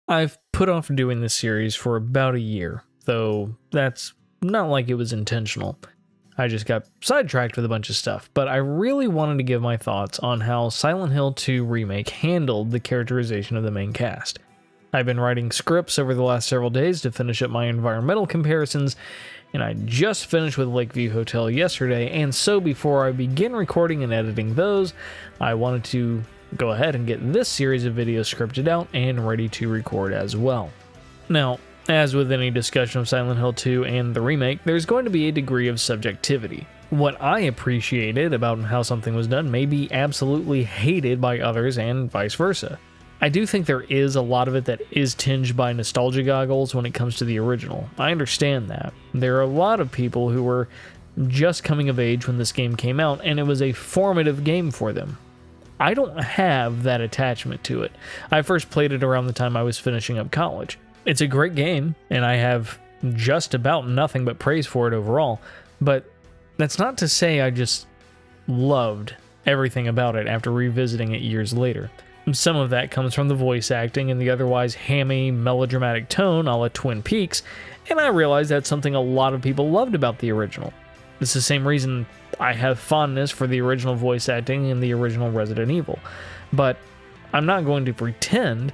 I've put off doing this series for about a year, though that's not like it was intentional. I just got sidetracked with a bunch of stuff, but I really wanted to give my thoughts on how Silent Hill 2 Remake handled the characterization of the main cast. I've been writing scripts over the last several days to finish up my environmental comparisons, and I just finished with Lakeview Hotel yesterday, and so before I begin recording and editing those, I wanted to go ahead and get this series of videos scripted out and ready to record as well. Now, as with any discussion of Silent Hill 2 and the remake, there's going to be a degree of subjectivity. What I appreciated about how something was done may be absolutely hated by others and vice versa. I do think there is a lot of it that is tinged by nostalgia goggles when it comes to the original. I understand that. There are a lot of people who were just coming of age when this game came out, and it was a formative game for them. I don't have that attachment to it. I first played it around the time I was finishing up college. It's a great game, and I have just about nothing but praise for it overall, but that's not to say I just loved everything about it after revisiting it years later. Some of that comes from the voice acting and the otherwise hammy, melodramatic tone a la Twin Peaks, and I realize that's something a lot of people loved about the original. It's the same reason I have fondness for the original voice acting in the original Resident Evil, but I'm not going to pretend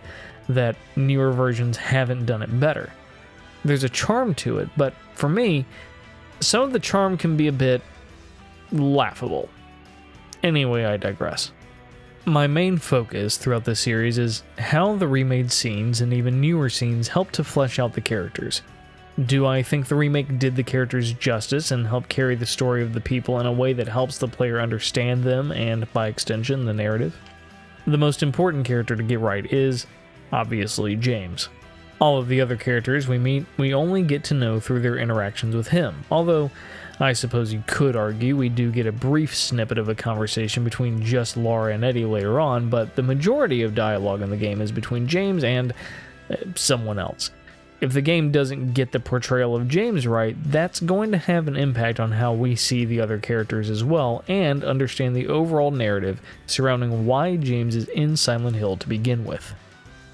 that newer versions haven't done it better. There's a charm to it, but for me, some of the charm can be a bit laughable. Anyway, I digress. My main focus throughout this series is how the remade scenes and even newer scenes help to flesh out the characters. Do I think the remake did the characters justice and helped carry the story of the people in a way that helps the player understand them and, by extension, the narrative? The most important character to get right is, obviously, James. All of the other characters we meet, we only get to know through their interactions with him, although I suppose you could argue we do get a brief snippet of a conversation between just Laura and Eddie later on, but the majority of dialogue in the game is between James and someone else. If the game doesn't get the portrayal of James right, that's going to have an impact on how we see the other characters as well, and understand the overall narrative surrounding why James is in Silent Hill to begin with.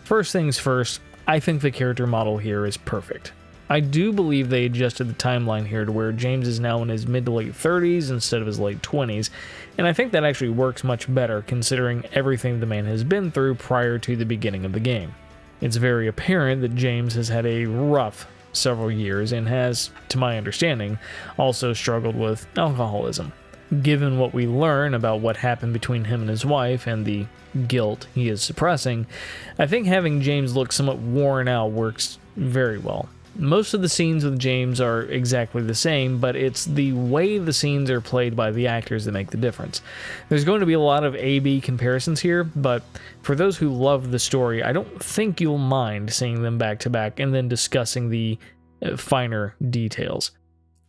First things first, I think the character model here is perfect. I do believe they adjusted the timeline here to where James is now in his mid to late 30s instead of his late 20s, and I think that actually works much better considering everything the man has been through prior to the beginning of the game. It's very apparent that James has had a rough several years and has, to my understanding, also struggled with alcoholism. Given what we learn about what happened between him and his wife and the guilt he is suppressing, I think having James look somewhat worn out works very well. Most of the scenes with James are exactly the same, but it's the way the scenes are played by the actors that make the difference. There's going to be a lot of A-B comparisons here, but for those who love the story, I don't think you'll mind seeing them back to back and then discussing the finer details.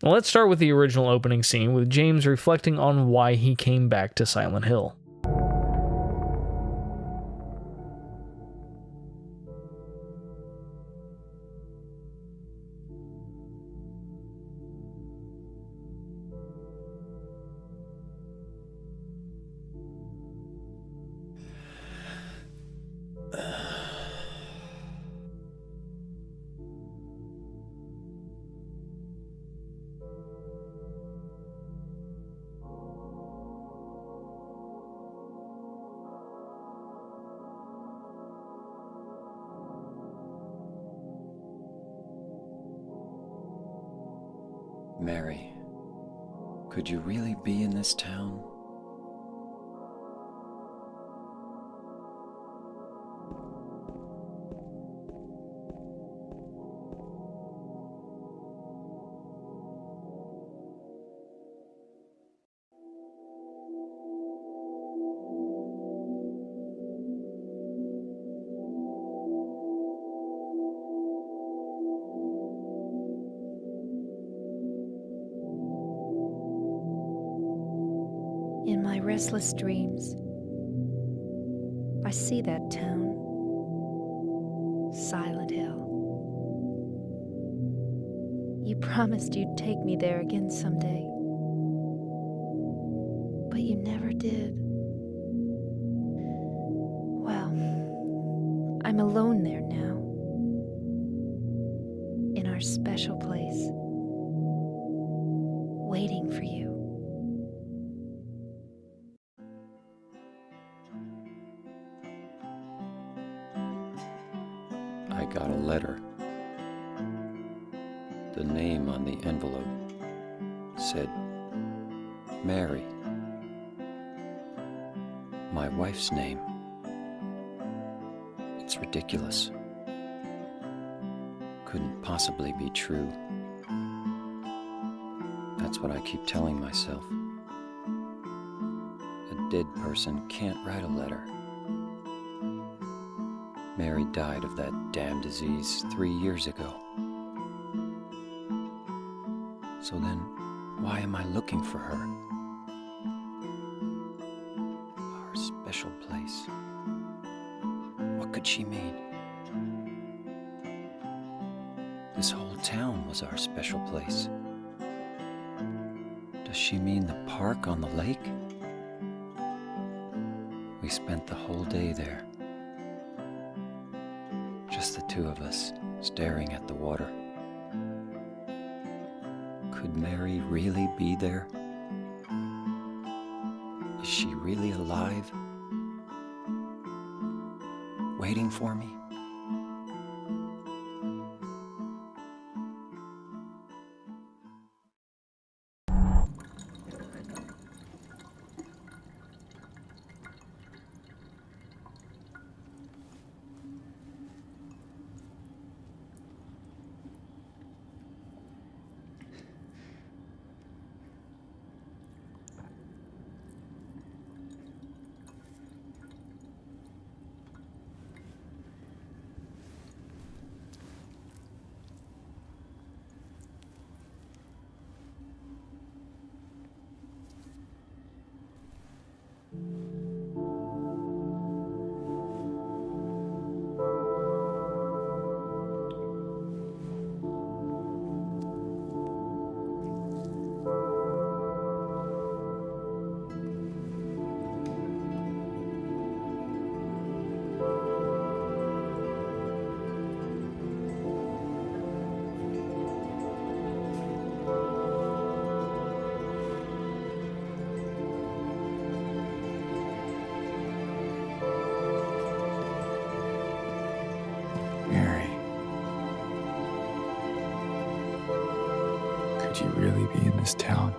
Well, let's start with the original opening scene with James reflecting on why he came back to Silent Hill. Mary, could you really be in this town? In my restless dreams, I see that town, Silent Hill. You promised you'd take me there again someday, but you never did. Well, I'm alone there now, our special place, waiting for you. I got a letter. The name on the envelope said Mary. My wife's name. It's ridiculous. Couldn't possibly be true. That's what I keep telling myself. A dead person can't write a letter. Mary died of that damn disease 3 years ago. So then, why am I looking for her? Our special place. What could she mean? This whole town was our special place. Does she mean the park on the lake? We spent the whole day there. Just the two of us, staring at the water. Could Mary really be there? Is she really alive? Waiting for me? Could you really be in this town?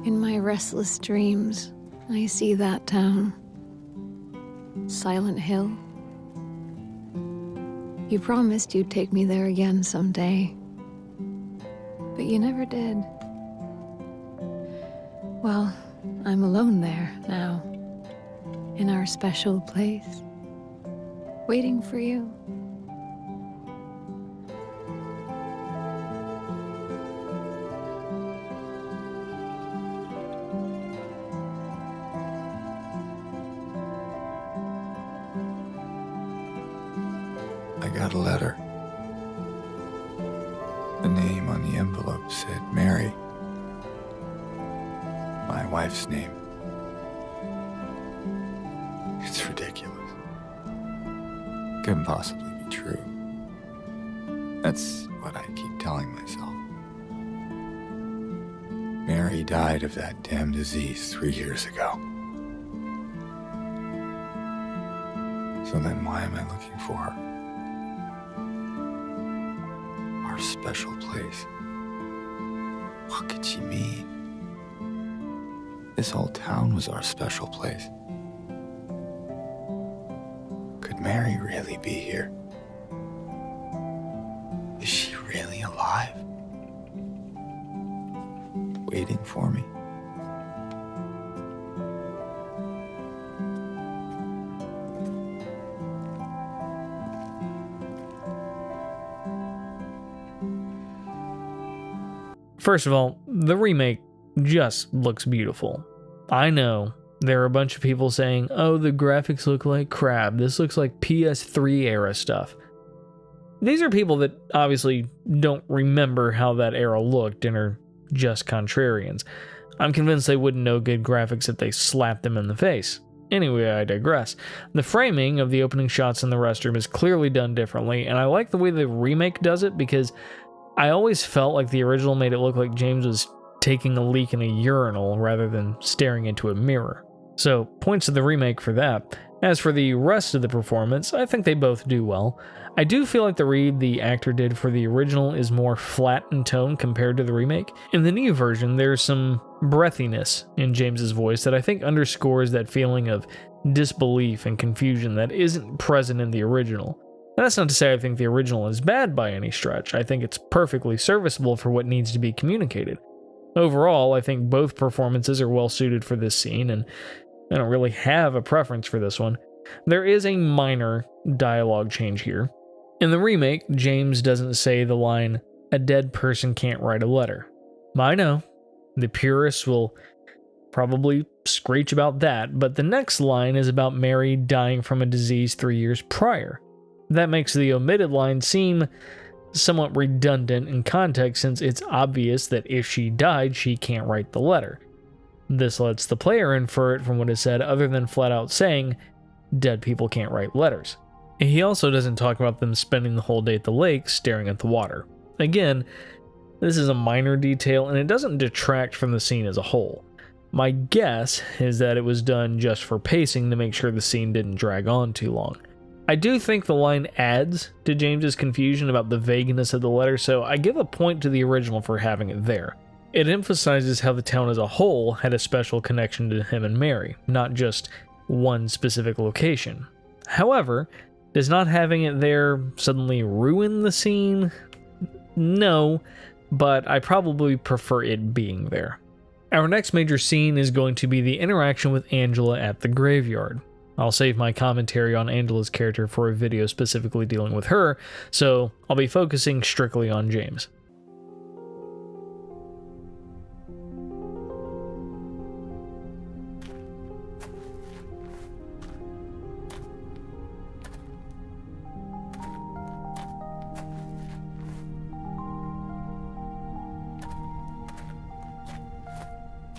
In my restless dreams, I see that town. Silent Hill. You promised you'd take me there again someday. But you never did. Well, I'm alone there now. In our special place. Waiting for you. I got a letter. The name on the envelope said Mary. My wife's name. It's ridiculous. Couldn't possibly be true. That's what I keep telling myself. Mary died of that damn disease 3 years ago. So then why am I looking for her? Our special place. What could she mean? This whole town was our special place. Could Mary really be here? Is she really alive? Waiting for me? First of all, the remake just looks beautiful. I know there are a bunch of people saying, oh, the graphics look like crap. This looks like PS3 era stuff. These are people that obviously don't remember how that era looked and are just contrarians. I'm convinced they wouldn't know good graphics if they slapped them in the face. Anyway, I digress. The framing of the opening shots in the restroom is clearly done differently, and I like the way the remake does it because I always felt like the original made it look like James was taking a leak in a urinal rather than staring into a mirror. So, points to the remake for that. As for the rest of the performance, I think they both do well. I do feel like the read the actor did for the original is more flat in tone compared to the remake. In the new version, there's some breathiness in James's voice that I think underscores that feeling of disbelief and confusion that isn't present in the original. That's not to say I think the original is bad by any stretch. I think it's perfectly serviceable for what needs to be communicated. Overall, I think both performances are well suited for this scene, and I don't really have a preference for this one. There is a minor dialogue change here. In the remake, James doesn't say the line, "A dead person can't write a letter." I know, the purists will probably screech about that, but the next line is about Mary dying from a disease 3 years prior. That makes the omitted line seem somewhat redundant in context since it's obvious that if she died, she can't write the letter. This lets the player infer it from what is said other than flat out saying, dead people can't write letters. He also doesn't talk about them spending the whole day at the lake staring at the water. Again, this is a minor detail and it doesn't detract from the scene as a whole. My guess is that it was done just for pacing to make sure the scene didn't drag on too long. I do think the line adds to James's confusion about the vagueness of the letter, so I give a point to the original for having it there. It emphasizes how the town as a whole had a special connection to him and Mary, not just one specific location. However, does not having it there suddenly ruin the scene? No, but I probably prefer it being there. Our next major scene is going to be the interaction with Angela at the graveyard. I'll save my commentary on Angela's character for a video specifically dealing with her, so I'll be focusing strictly on James.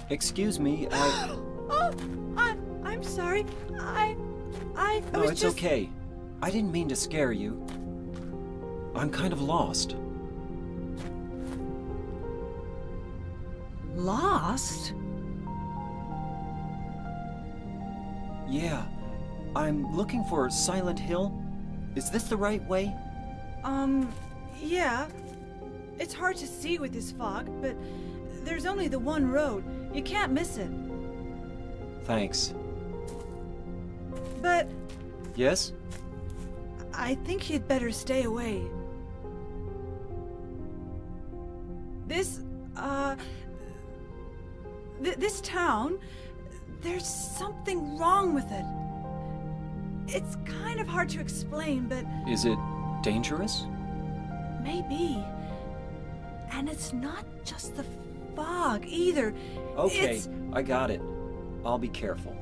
Excuse me, I'm sorry. I No, was it's just... okay. I didn't mean to scare you. I'm kind of lost. Lost? Yeah. I'm looking for Silent Hill. Is this the right way? Yeah. It's hard to see with this fog, but there's only the one road. You can't miss it. Thanks. But Yes? I think you'd better stay away. This town, there's something wrong with it. It's kind of hard to explain, but Is it dangerous? maybe. And it's not just the fog either. Okay, It's... I got it. I'll be careful.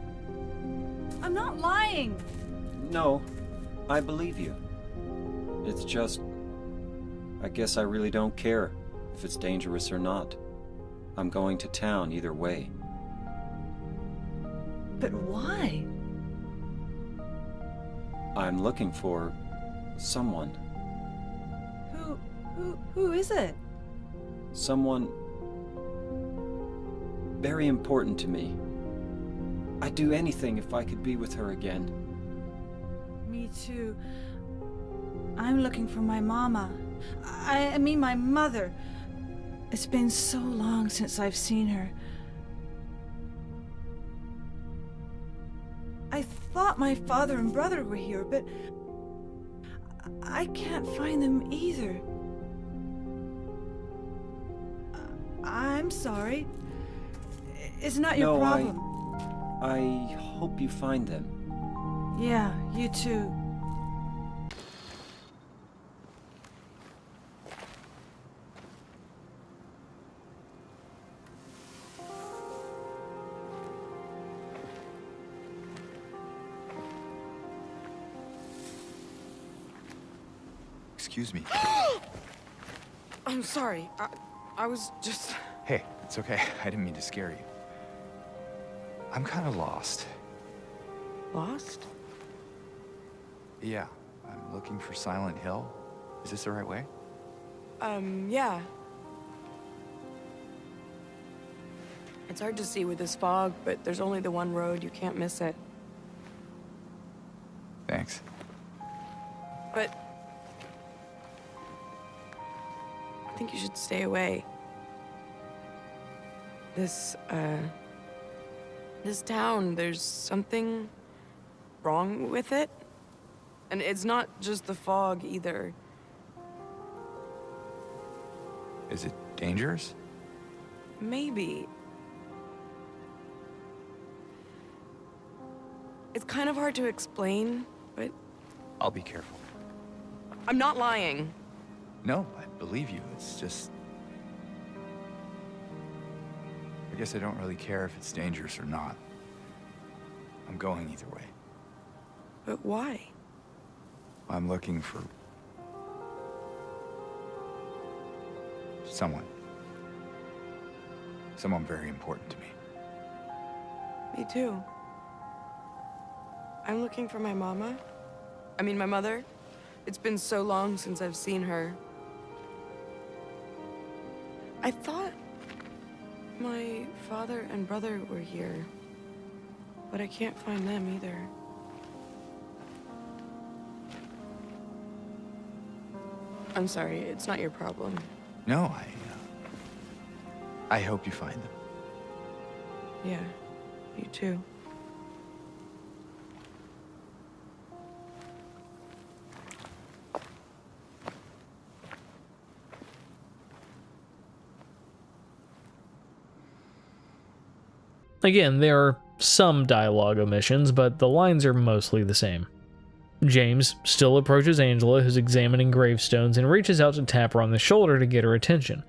I'm not lying. No, I believe you. It's just... I guess I really don't care if it's dangerous or not. I'm going to town either way. But why? I'm looking for... someone. Who is it? Someone... very important to me. I'd do anything if I could be with her again. Me too. I'm looking for my mama. I mean my mother. It's been so long since I've seen her. I thought my father and brother were here, but I can't find them either. I'm sorry. It's not your problem. I hope you find them. Yeah, you too. excuse me. I'm sorry. I was just... Hey, it's okay. I didn't mean to scare you. I'm kind of lost. Lost? Yeah, I'm looking for Silent Hill. Is this the right way? Yeah. It's hard to see with this fog, but there's only the one road. You can't miss it. Thanks. But... I think you should stay away. This town, there's something wrong with it. And it's not just the fog, either. Is it dangerous? Maybe. It's kind of hard to explain, but... I'll be careful. I'm not lying. No, I believe you. It's just... I guess I don't really care if it's dangerous or not. I'm going either way. But why? I'm looking for... someone. Someone very important to me. Me too. I'm looking for my mama. I mean, my mother. It's been so long since I've seen her. I thought my father and brother were here, but I can't find them either. I'm sorry, it's not your problem. No, I hope you find them. Yeah, you too. Again, there are some dialogue omissions, but the lines are mostly the same. James still approaches Angela, who's examining gravestones, and reaches out to tap her on the shoulder to get her attention.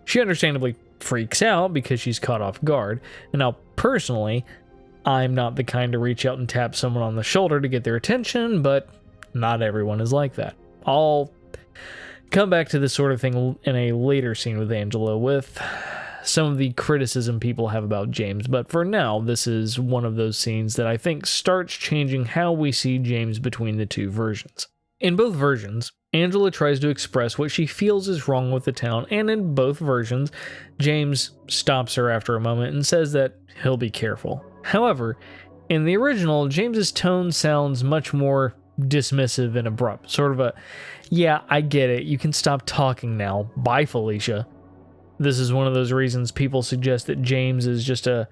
She understandably freaks out because she's caught off guard, and now personally, I'm not the kind to reach out and tap someone on the shoulder to get their attention, but not everyone is like that. I'll come back to this sort of thing in a later scene with Angela with some of the criticism people have about James, but for now, this is one of those scenes that I think starts changing how we see James between the two versions. In both versions, Angela tries to express what she feels is wrong with the town, and in both versions, James stops her after a moment and says that he'll be careful. However, in the original, James's tone sounds much more dismissive and abrupt, sort of a, yeah, I get it, you can stop talking now, bye Felicia. This is one of those reasons people suggest that James is just a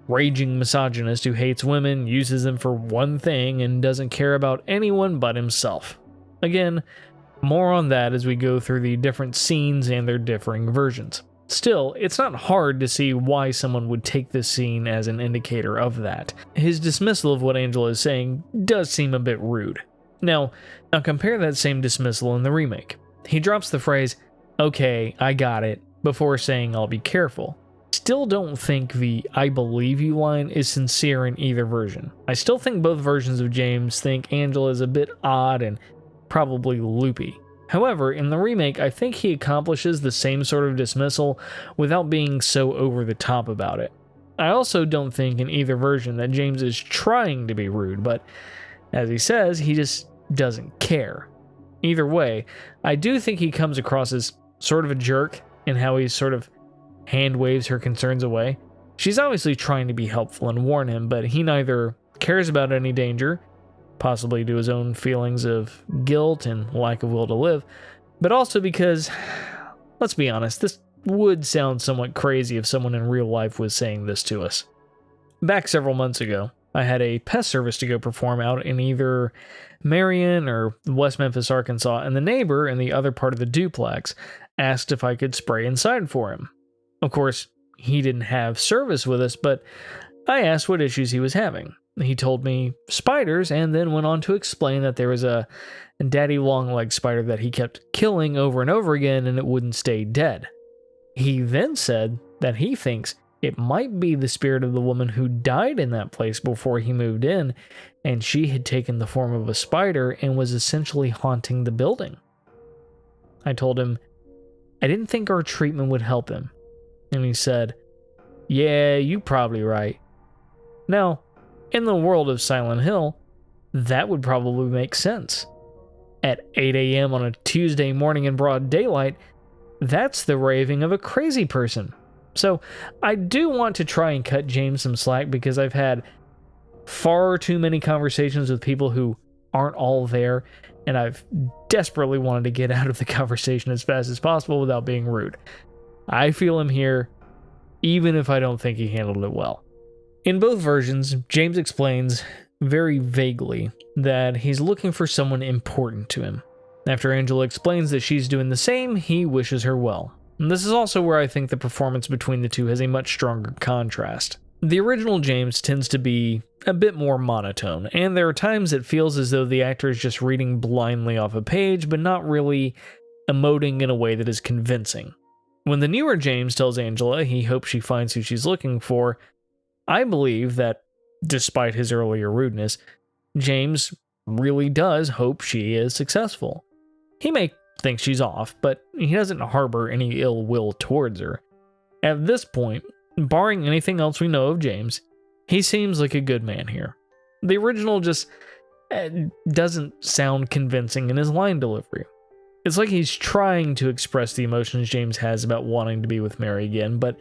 raging misogynist who hates women, uses them for one thing, and doesn't care about anyone but himself. Again, more on that as we go through the different scenes and their differing versions. Still, it's not hard to see why someone would take this scene as an indicator of that. His dismissal of what Angela is saying does seem a bit rude. Now compare that same dismissal in the remake. He drops the phrase, "Okay, I got it," before saying I'll be careful. Still don't think the "I believe you" line is sincere in either version. I still think both versions of James think Angela is a bit odd and probably loopy. However, in the remake, I think he accomplishes the same sort of dismissal without being so over the top about it. I also don't think in either version that James is trying to be rude, but as he says, he just doesn't care. Either way, I do think he comes across as sort of a jerk in how he sort of hand waves her concerns away. She's obviously trying to be helpful and warn him, but he neither cares about any danger, possibly to his own feelings of guilt and lack of will to live, but also because, let's be honest, this would sound somewhat crazy if someone in real life was saying this to us. Back several months ago, I had a pest service to go perform out in either Marion or West Memphis, Arkansas, and the neighbor in the other part of the duplex asked if I could spray inside for him. Of course, he didn't have service with us, but I asked what issues he was having. He told me spiders, and then went on to explain that there was a daddy long-legged spider that he kept killing over and over again and it wouldn't stay dead. He then said that he thinks it might be the spirit of the woman who died in that place before he moved in, and she had taken the form of a spider and was essentially haunting the building. I told him I didn't think our treatment would help him. And he said, "Yeah, you're probably right." Now, in the world of Silent Hill, that would probably make sense. At 8 a.m. on a Tuesday morning in broad daylight, that's the raving of a crazy person. So I do want to try and cut James some slack because I've had far too many conversations with people who aren't all there, and I've desperately wanted to get out of the conversation as fast as possible without being rude. I feel him here, even if I don't think he handled it well. In both versions, James explains very vaguely that he's looking for someone important to him. After Angela explains that she's doing the same, he wishes her well. And this is also where I think the performance between the two has a much stronger contrast. The original James tends to be a bit more monotone, and there are times it feels as though the actor is just reading blindly off a page, but not really emoting in a way that is convincing. When the newer James tells Angela he hopes she finds who she's looking for, I believe that, despite his earlier rudeness, James really does hope she is successful. He may think she's off, but he doesn't harbor any ill will towards her. At this point, barring anything else we know of James, he seems like a good man here. The original just doesn't sound convincing in his line delivery. It's like he's trying to express the emotions James has about wanting to be with Mary again, but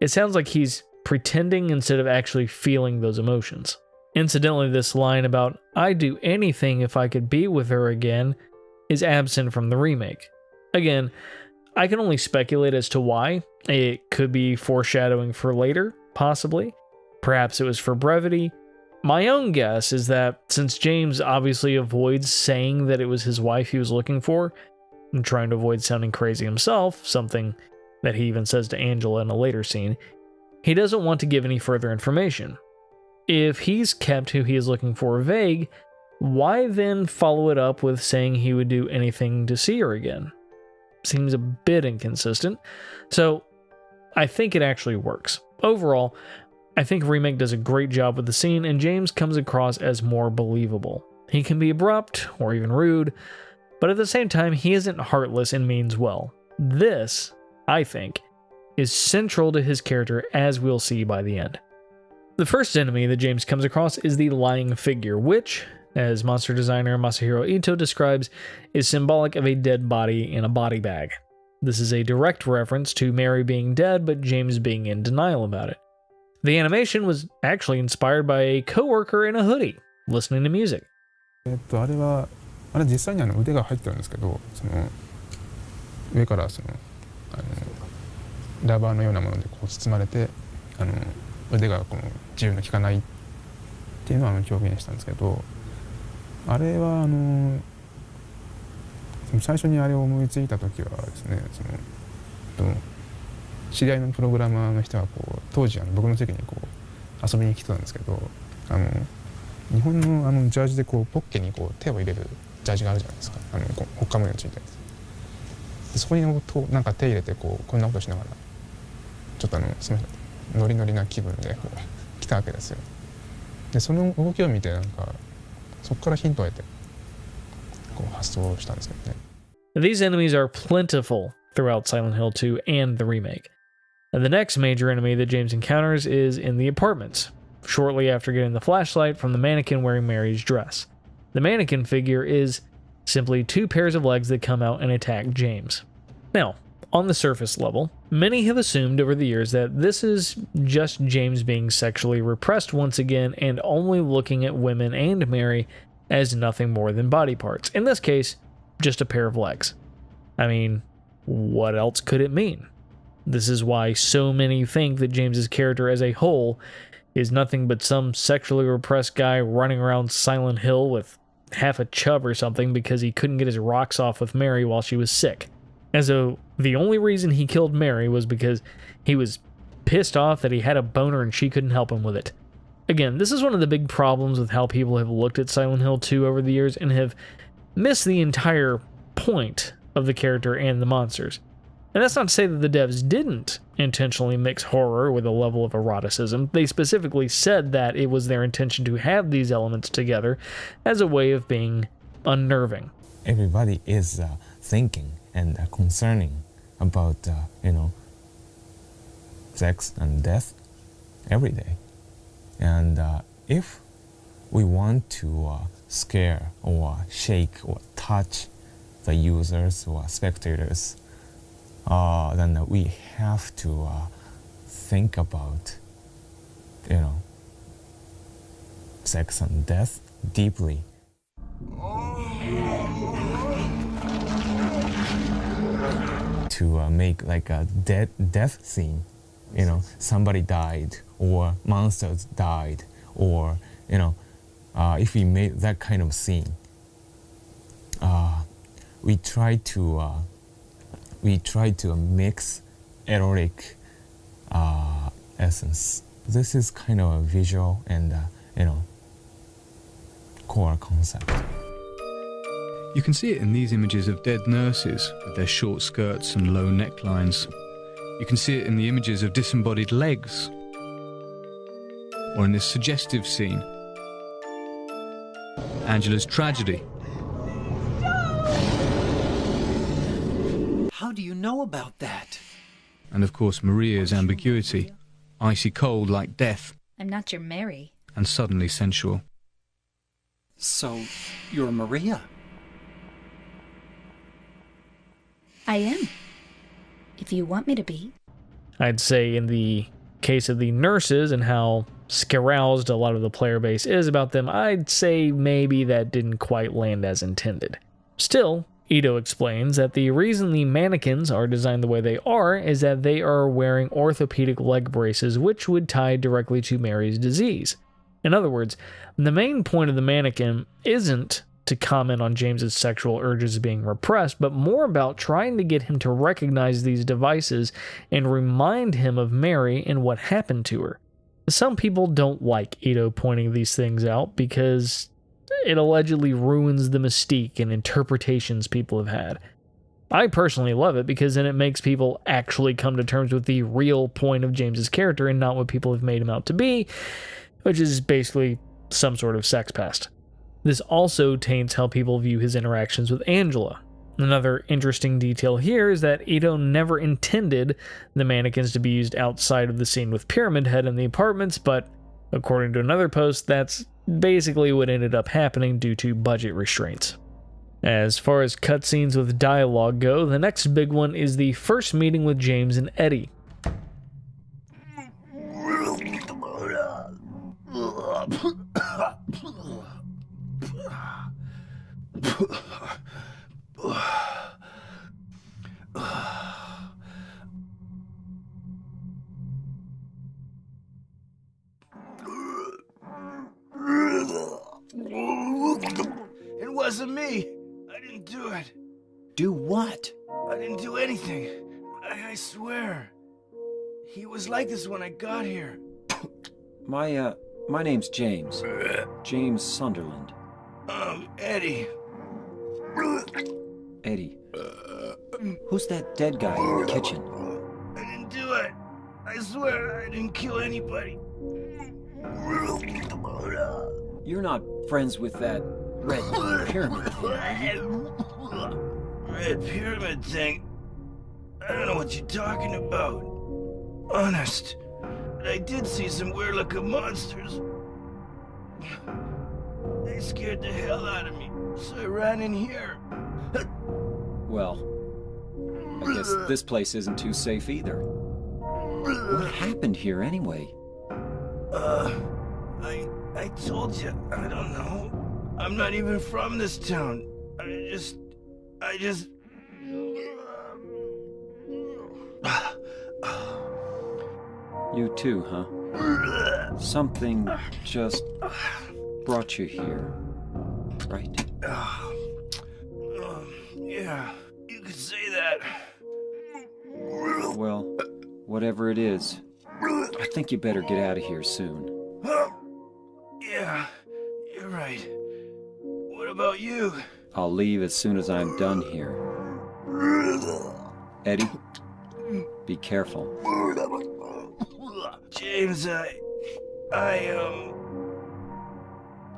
it sounds like he's pretending instead of actually feeling those emotions. Incidentally, this line about "I'd do anything if I could be with her again" is absent from the remake. Again, I can only speculate as to why. It could be foreshadowing for later, possibly. Perhaps it was for brevity. My own guess is that since James obviously avoids saying that it was his wife he was looking for, and trying to avoid sounding crazy himself, something that he even says to Angela in a later scene, he doesn't want to give any further information. If he's kept who he is looking for vague, why then follow it up with saying he would do anything to see her again? Seems a bit inconsistent, so I think it actually works. Overall, I think Remake does a great job with the scene, and James comes across as more believable. He can be abrupt or even rude, but at the same time, he isn't heartless and means well. This, I think, is central to his character, as we'll see by the end. The first enemy that James comes across is the lying figure, which, as monster designer Masahiro Ito describes, is symbolic of a dead body in a body bag. This is a direct reference to Mary being dead, but James being in denial about it. The animation was actually inspired by a coworker in a hoodie, listening to music. あれ実際に腕が入ってるんですけど、上からラバーのようなものでこう包まれて、腕がこの自由の利かないっていうのを表現したんですけど、あれは最初にあれを思いついた時はですね、知り合いのプログラマーの人がこう当時僕の席にこう遊びに来てたんですけど、日本のジャージでこうポッケにこう手を入れるジャージがあるじゃないですか、ほっかむようについてるやつで、そこになんか手入れてこんなことしながらちょっとすみませんノリノリな気分でこう来たわけですよ。でその動きを見てなんかそこからヒントを得てこう発想したんですけどね。These enemies are plentiful throughout Silent Hill 2 and the remake. And the next major enemy that James encounters is in the apartments, shortly after getting the flashlight from the mannequin wearing Mary's dress. The mannequin figure is simply two pairs of legs that come out and attack James. Now, on the surface level, many have assumed over the years that this is just James being sexually repressed once again and only looking at women and Mary as nothing more than body parts. In this case, just a pair of legs. I mean, what else could it mean? This is why so many think that James's character as a whole is nothing but some sexually repressed guy running around Silent Hill with half a chub or something because he couldn't get his rocks off with Mary while she was sick. As though the only reason he killed Mary was because he was pissed off that he had a boner and she couldn't help him with it. Again, this is one of the big problems with how people have looked at Silent Hill 2 over the years and have missed the entire point of the character and the monsters. And that's not to say that the devs didn't intentionally mix horror with a level of eroticism. They specifically said that it was their intention to have these elements together as a way of being unnerving. Everybody is thinking and concerning about, sex and death every day. And if we want to scare or shake or touch the users or spectators, then we have to think about, sex and death deeply. To make like a death scene, somebody died or monsters died, or if we made that kind of scene, we try to mix erotic essence. This is kind of a visual and core concept. You can see it in these images of dead nurses with their short skirts and low necklines. You can see it in the images of disembodied legs, or in this suggestive scene, Angela's tragedy. How do you know about that? And of course Maria's ambiguity, icy cold like death, I'm not your Mary. and suddenly sensual. So, you're Maria? I am. If you want me to be. I'd say in the case of the nurses and how scaroused a lot of the player base is about them, I'd say maybe that didn't quite land as intended. Still, Ito explains that the reason the mannequins are designed the way they are is that they are wearing orthopedic leg braces which would tie directly to Mary's disease. In other words, the main point of the mannequin isn't to comment on James's sexual urges being repressed, but more about trying to get him to recognize these devices and remind him of Mary and what happened to her. Some people don't like Ito pointing these things out because it allegedly ruins the mystique and interpretations people have had. I personally love it because then it makes people actually come to terms with the real point of James's character and not what people have made him out to be, which is basically some sort of sex pest. This also taints how people view his interactions with Angela. Another interesting detail here is that Ito never intended the mannequins to be used outside of the scene with Pyramid Head in the apartments, but according to another post, that's basically what ended up happening due to budget restraints. As far as cutscenes with dialogue go, the next big one is the first meeting with James and Eddie. It wasn't me. I didn't do it. Do what? I didn't do anything. I swear. He was like this when I got here. My name's James. James Sunderland. Eddie. Eddie. Who's that dead guy in the kitchen? I didn't do it. I swear I didn't kill anybody. You're not friends with that red pyramid thing, are you? Red pyramid thing? I don't know what you're talking about. Honest. But I did see some weird-looking monsters. They scared the hell out of me, so I ran in here. Well, I guess this place isn't too safe either. What happened here anyway? I told you, I don't know. I'm not even from this town. I just... You too, huh? Something just brought you here, right? Yeah, you could say that. Well, whatever it is, I think you better get out of here soon. Yeah, you're right. What about you? I'll leave as soon as I'm done here. Eddie, be careful. James,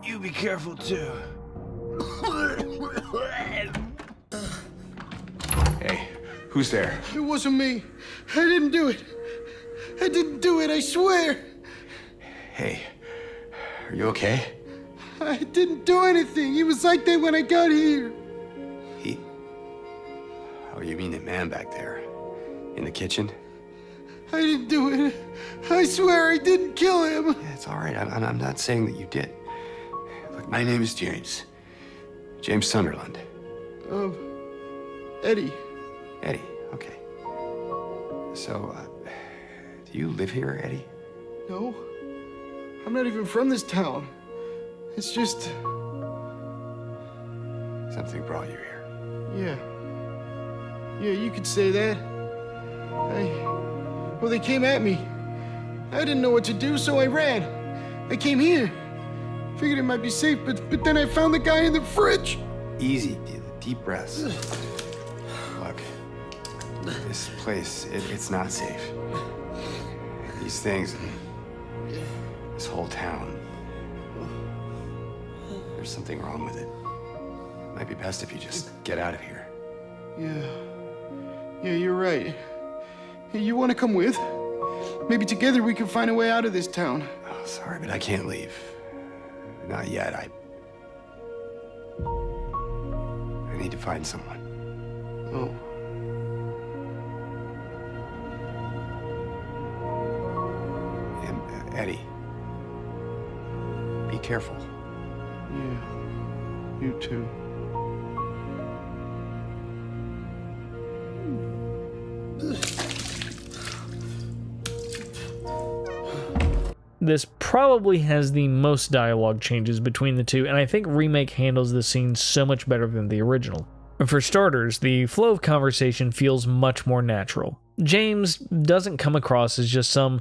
you be careful too. Who's there? It wasn't me. I didn't do it. I didn't do it, I swear. Hey, are you okay? I didn't do anything. He was like that when I got here. He? Oh, you mean the man back there? In the kitchen? I didn't do it. I swear I didn't kill him. Yeah, it's all right. I'm not saying that you did. Look, my name is James. James Sunderland. Eddie. Eddie, okay. So, do you live here, Eddie? No. I'm not even from this town. It's just... Something brought you here. Yeah. Yeah, you could say that. Well, they came at me. I didn't know what to do, so I ran. I came here. Figured it might be safe, but then I found the guy in the fridge. Easy, deep breaths. Look, this place, it's not safe. These things, this whole town, there's something wrong with it. It might be best if you just get out of here. Yeah, you're right. Hey, you want to come with? Maybe together we can find a way out of this town. Oh, sorry, but I can't leave. Not yet. I need to find someone. Oh. And, Eddie, be careful. Yeah, you too. This probably has the most dialogue changes between the two, and I think Remake handles the scene so much better than the original. For starters, the flow of conversation feels much more natural. James doesn't come across as just some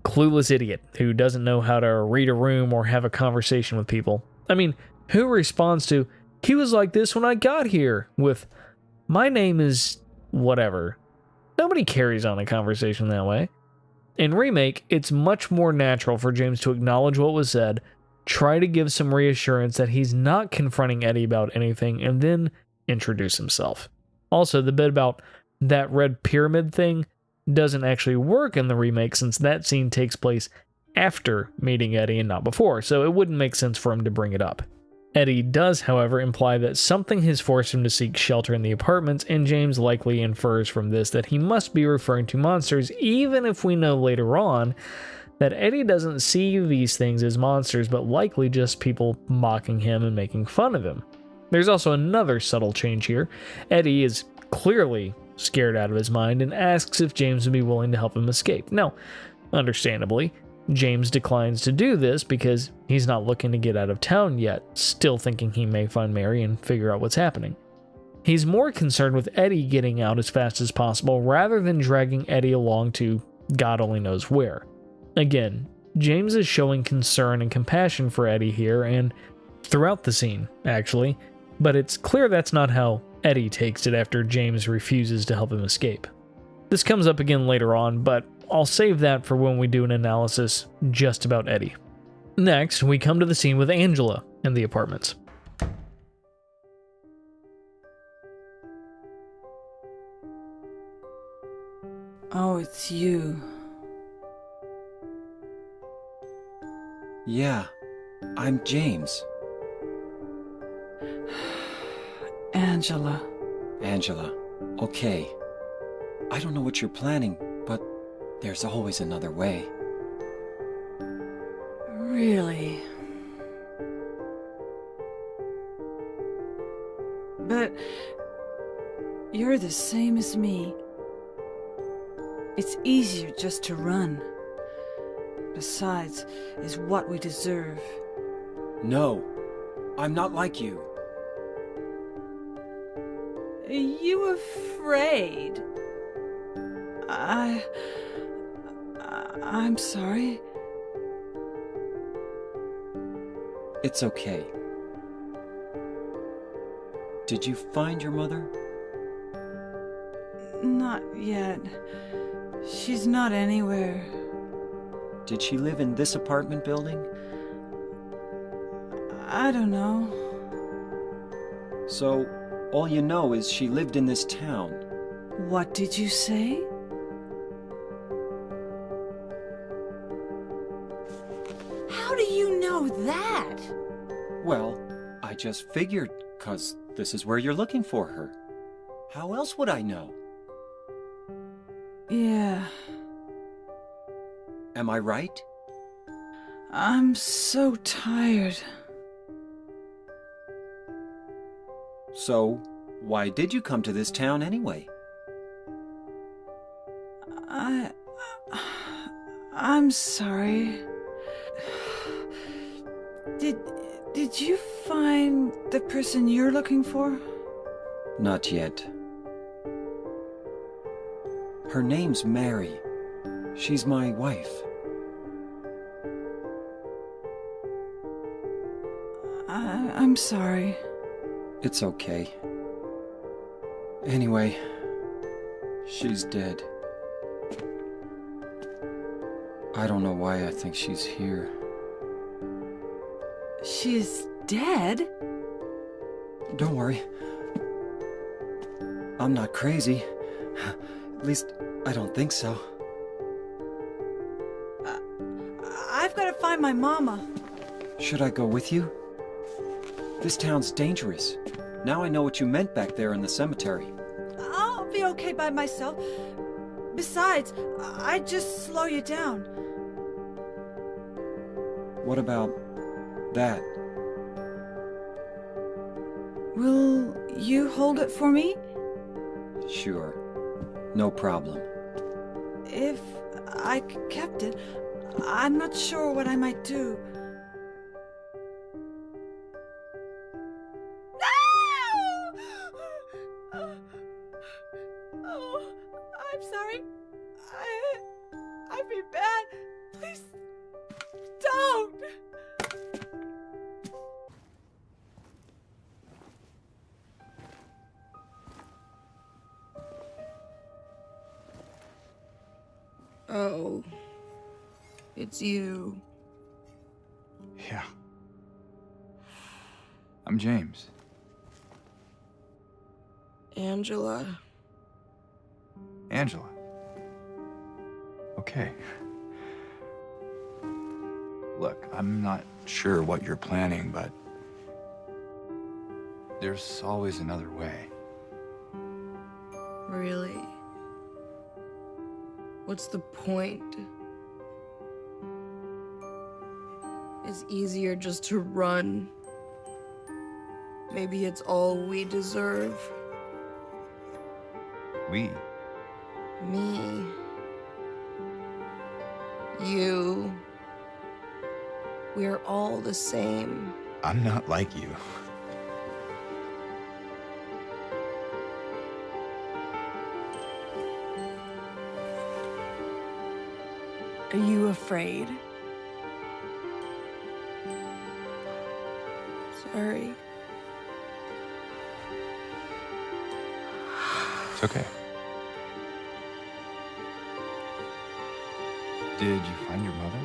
clueless idiot who doesn't know how to read a room or have a conversation with people. I mean, who responds to, "He was like this when I got here," with, "My name is whatever"? Nobody carries on a conversation that way. In Remake, it's much more natural for James to acknowledge what was said, try to give some reassurance that he's not confronting Eddie about anything, and then introduce himself. Also, the bit about that red pyramid thing doesn't actually work in the remake since that scene takes place after meeting Eddie and not before, so it wouldn't make sense for him to bring it up. Eddie does, however, imply that something has forced him to seek shelter in the apartments, and James likely infers from this that he must be referring to monsters, even if we know later on that Eddie doesn't see these things as monsters, but likely just people mocking him and making fun of him. There's also another subtle change here. Eddie is clearly scared out of his mind and asks if James would be willing to help him escape. Now, understandably, James declines to do this because he's not looking to get out of town yet, still thinking he may find Mary and figure out what's happening. He's more concerned with Eddie getting out as fast as possible rather than dragging Eddie along to God only knows where. Again, James is showing concern and compassion for Eddie here and throughout the scene, actually, but it's clear that's not how Eddie takes it after James refuses to help him escape. This comes up again later on, but I'll save that for when we do an analysis just about Eddie. Next, we come to the scene with Angela in the apartments. Oh, it's you. Yeah, I'm James. Angela. Angela, okay. I don't know what you're planning, but there's always another way. Really? But you're the same as me. It's easier just to run. Besides, is what we deserve. No, I'm not like you. Are you afraid? I'm sorry. It's okay. Did you find your mother? Not yet. She's not anywhere. Did she live in this apartment building? I don't know. So, all you know is she lived in this town. What did you say? How do you know that? Well, I just figured, 'cause this is where you're looking for her. How else would I know? Yeah, Am I right? I'm so tired. So, why did you come to this town anyway? I'm sorry. Did you find the person you're looking for? Not yet. Her name's Mary. She's my wife. I'm sorry. It's okay. Anyway, she's dead. I don't know why I think she's here. She's dead? Don't worry. I'm not crazy. At least, I don't think so. I've got to find my mama. Should I go with you? This town's dangerous. Now I know what you meant back there in the cemetery. I'll be okay by myself. Besides, I'd just slow you down. What about that? Will you hold it for me? Sure. No problem. If I kept it, I'm not sure what I might do. Oh, I'm sorry. I've been bad. Please, don't. Oh, it's you. Yeah. I'm James. Angela. Angela. Okay. Look, I'm not sure what you're planning, but there's always another way. Really? What's the point? It's easier just to run. Maybe it's all we deserve. We? Me. You. We're all the same. I'm not like you. Are you afraid? Sorry. It's okay. Did you find your mother?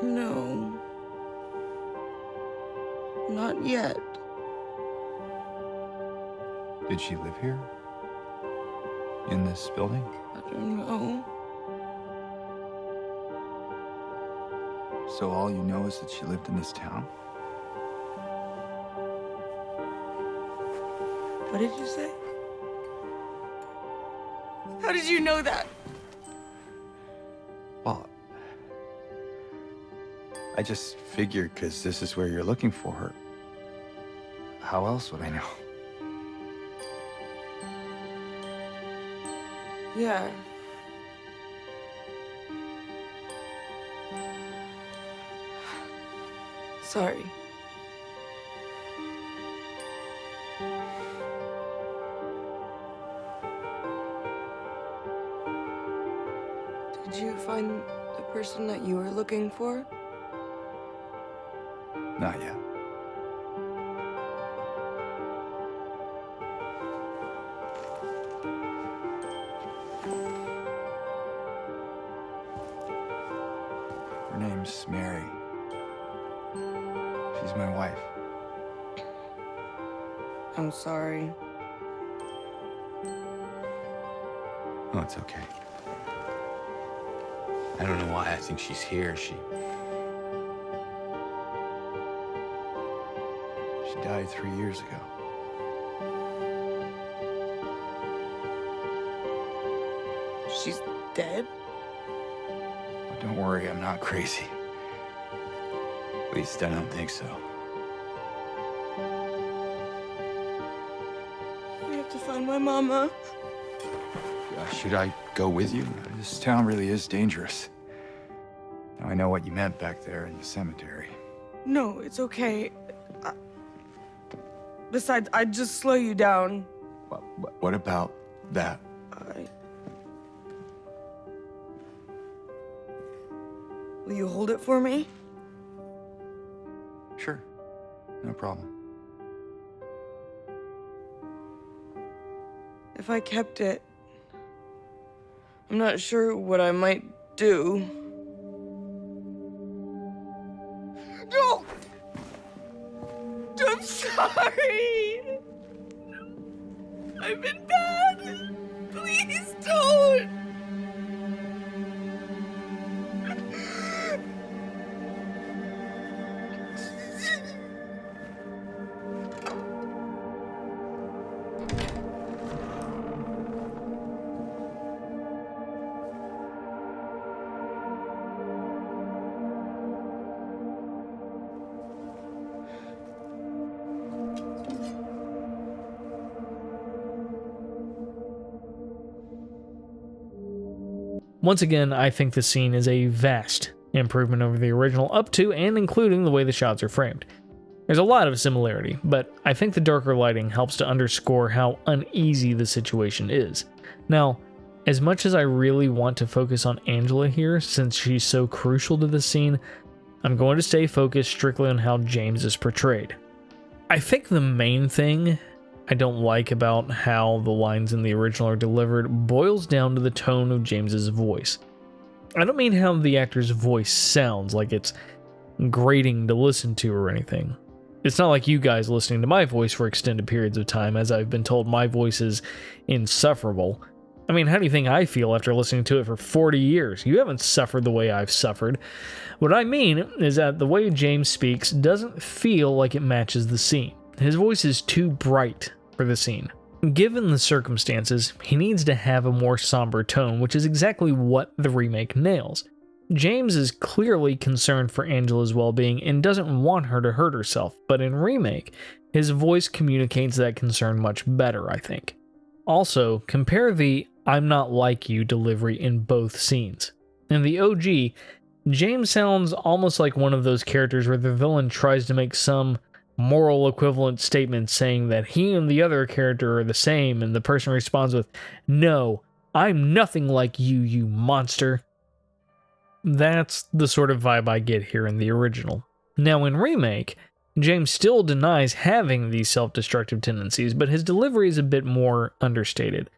No. Not yet. Did she live here? In this building? I don't know. So all you know is that she lived in this town? What did you say? How did you know that? Well, I just figured because this is where you're looking for her. How else would I know? Yeah. Sorry. Did you find the person that you were looking for? Not yet. Her name's Mary. She's my wife. I'm sorry. Oh, it's okay. I don't know why I think she's here. She died 3 years ago. She's dead? Oh, don't worry, I'm not crazy. At least I don't think so. We have to find my mama. Should I go with you? This town really is dangerous. Now, I know what you meant back there in the cemetery. No, it's okay. Besides, I'd just slow you down. What about that? Will you hold it for me? Sure. No problem. If I kept it, I'm not sure what I might do. No! I'm sorry! I've been bad! Please don't! Once again, I think the scene is a vast improvement over the original, up to and including the way the shots are framed. There's a lot of similarity, but I think the darker lighting helps to underscore how uneasy the situation is. Now, as much as I really want to focus on Angela here, since she's so crucial to the scene, I'm going to stay focused strictly on how James is portrayed. I think the main thing I don't like about how the lines in the original are delivered boils down to the tone of James's voice. I don't mean how the actor's voice sounds, like it's grating to listen to or anything. It's not like you guys listening to my voice for extended periods of time, as I've been told my voice is insufferable. I mean, how do you think I feel after listening to it for 40 years? You haven't suffered the way I've suffered. What I mean is that the way James speaks doesn't feel like it matches the scene. His voice is too bright for the scene. Given the circumstances, he needs to have a more somber tone, which is exactly what the remake nails. James is clearly concerned for Angela's well-being and doesn't want her to hurt herself, but in remake, his voice communicates that concern much better, I think. Also, compare the "I'm not like you" delivery in both scenes. In the OG, James sounds almost like one of those characters where the villain tries to make some moral equivalent statement saying that he and the other character are the same, and the person responds with, "No, I'm nothing like you, you monster." That's the sort of vibe I get here in the original. Now in remake, James still denies having these self-destructive tendencies, but his delivery is a bit more understated.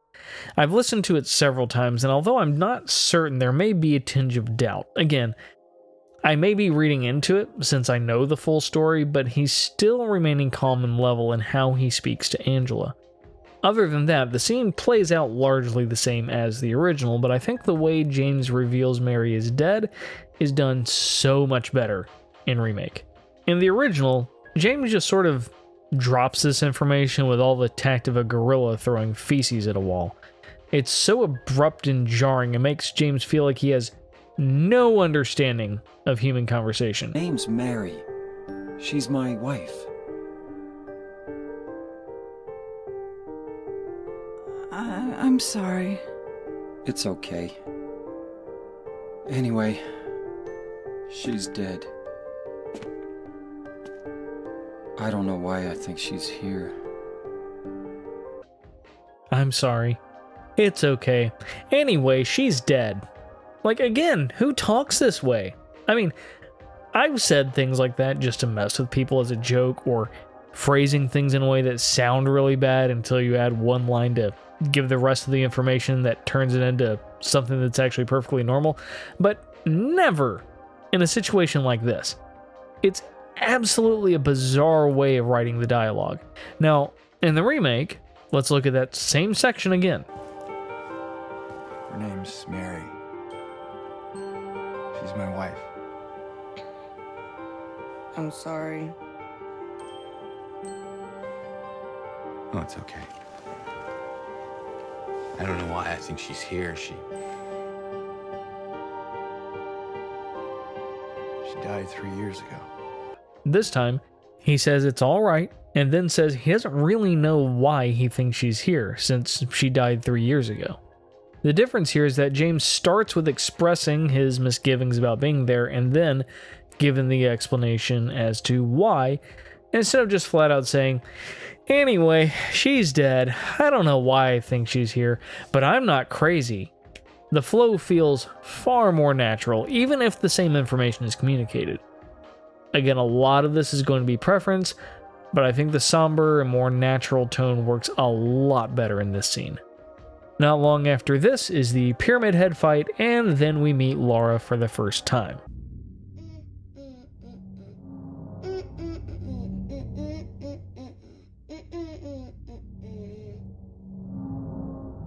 I've listened to it several times, and although I'm not certain, there may be a tinge of doubt. Again, I may be reading into it since I know the full story, but he's still remaining calm and level in how he speaks to Angela. Other than that, the scene plays out largely the same as the original, but I think the way James reveals Mary is dead is done so much better in remake. In the original, James just sort of drops this information with all the tact of a gorilla throwing feces at a wall. It's so abrupt and jarring, it makes James feel like he has no understanding of human conversation. Name's Mary. She's my wife. I'm sorry. It's okay. Anyway, she's dead. I don't know why I think she's here. I'm sorry. It's okay. Anyway, she's dead. Like, again, who talks this way? I mean, I've said things like that just to mess with people as a joke, or phrasing things in a way that sound really bad until you add one line to give the rest of the information that turns it into something that's actually perfectly normal, but never in a situation like this. It's absolutely a bizarre way of writing the dialogue. Now, in the remake, let's look at that same section again. Her name's Mary. She's my wife. I'm sorry. Oh, it's okay. I don't know why I think she's here. She died 3 years ago. This time, he says it's all right, and then says he doesn't really know why he thinks she's here, since she died 3 years ago. The difference here is that James starts with expressing his misgivings about being there, and then given the explanation as to why, instead of just flat out saying, "Anyway, she's dead. I don't know why I think she's here, but I'm not crazy." The flow feels far more natural, even if the same information is communicated. Again, a lot of this is going to be preference, but I think the somber and more natural tone works a lot better in this scene. Not long after this is the Pyramid Head fight, and then we meet Laura for the first time.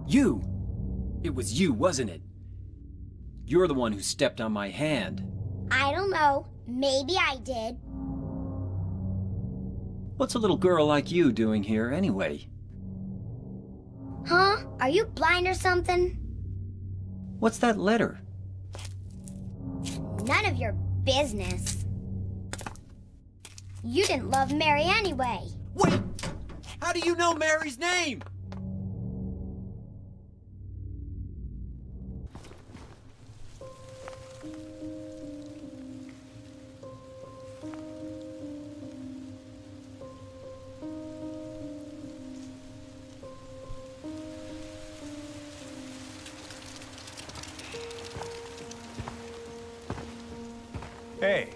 You! It was you, wasn't it? You're the one who stepped on my hand. I don't know. Maybe I did. What's a little girl like you doing here anyway? Huh? Are you blind or something? What's that letter? None of your business. You didn't love Mary anyway. Wait! How do you know Mary's name? Hey.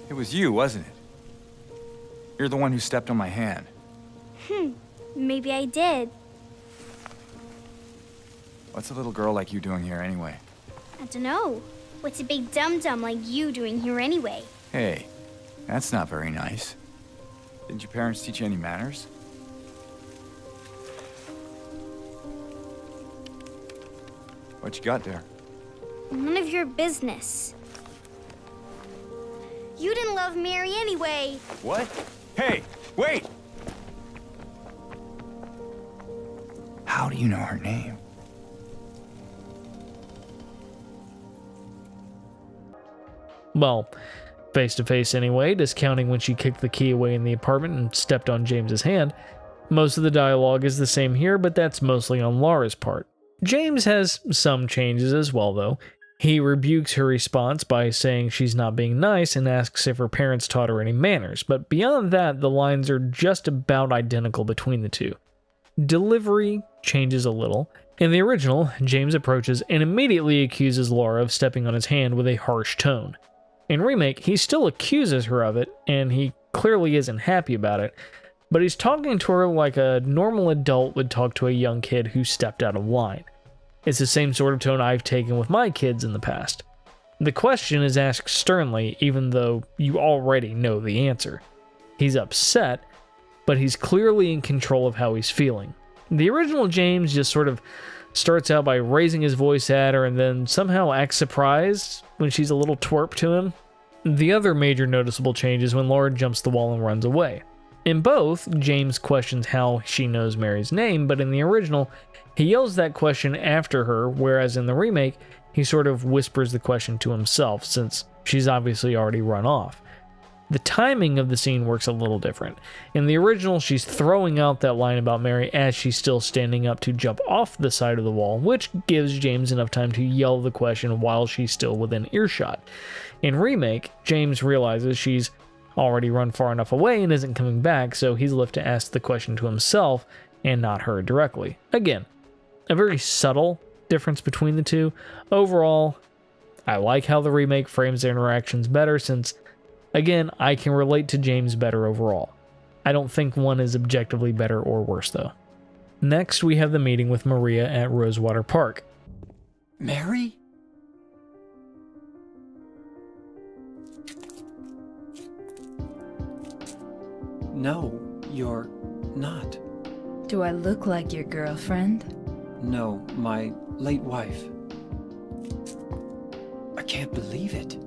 It was you, wasn't it? You're the one who stepped on my hand. Maybe I did. What's a little girl like you doing here anyway? I don't know. What's a big dum-dum like you doing here anyway? Hey, that's not very nice. Didn't your parents teach you any manners? What you got there? None of your business. You didn't love Mary anyway. What? Hey, wait! How do you know her name? Well, face to face anyway, discounting when she kicked the key away in the apartment and stepped on James's hand. Most of the dialogue is the same here, but that's mostly on Laura's part. James has some changes as well, though. He rebukes her response by saying she's not being nice and asks if her parents taught her any manners, but beyond that, the lines are just about identical between the two. Delivery changes a little. In the original, James approaches and immediately accuses Laura of stepping on his hand with a harsh tone. In Remake, he still accuses her of it, and he clearly isn't happy about it, but he's talking to her like a normal adult would talk to a young kid who stepped out of line. It's the same sort of tone I've taken with my kids in the past. The question is asked sternly, even though you already know the answer. He's upset, but he's clearly in control of how he's feeling. The original James just sort of starts out by raising his voice at her and then somehow acts surprised when she's a little twerp to him. The other major noticeable change is when Laura jumps the wall and runs away. In both, James questions how she knows Mary's name, but in the original, he yells that question after her, whereas in the remake, he sort of whispers the question to himself, since she's obviously already run off. The timing of the scene works a little different. In the original, she's throwing out that line about Mary as she's still standing up to jump off the side of the wall, which gives James enough time to yell the question while she's still within earshot. In Remake, James realizes she's already run far enough away and isn't coming back, so he's left to ask the question to himself and not her directly. Again, a very subtle difference between the two. Overall, I like how the remake frames their interactions better since, again, I can relate to James better overall. I don't think one is objectively better or worse, though. Next, we have the meeting with Maria at Rosewater Park. Mary? No, you're not. Do I look like your girlfriend? No, my late wife. I can't believe it.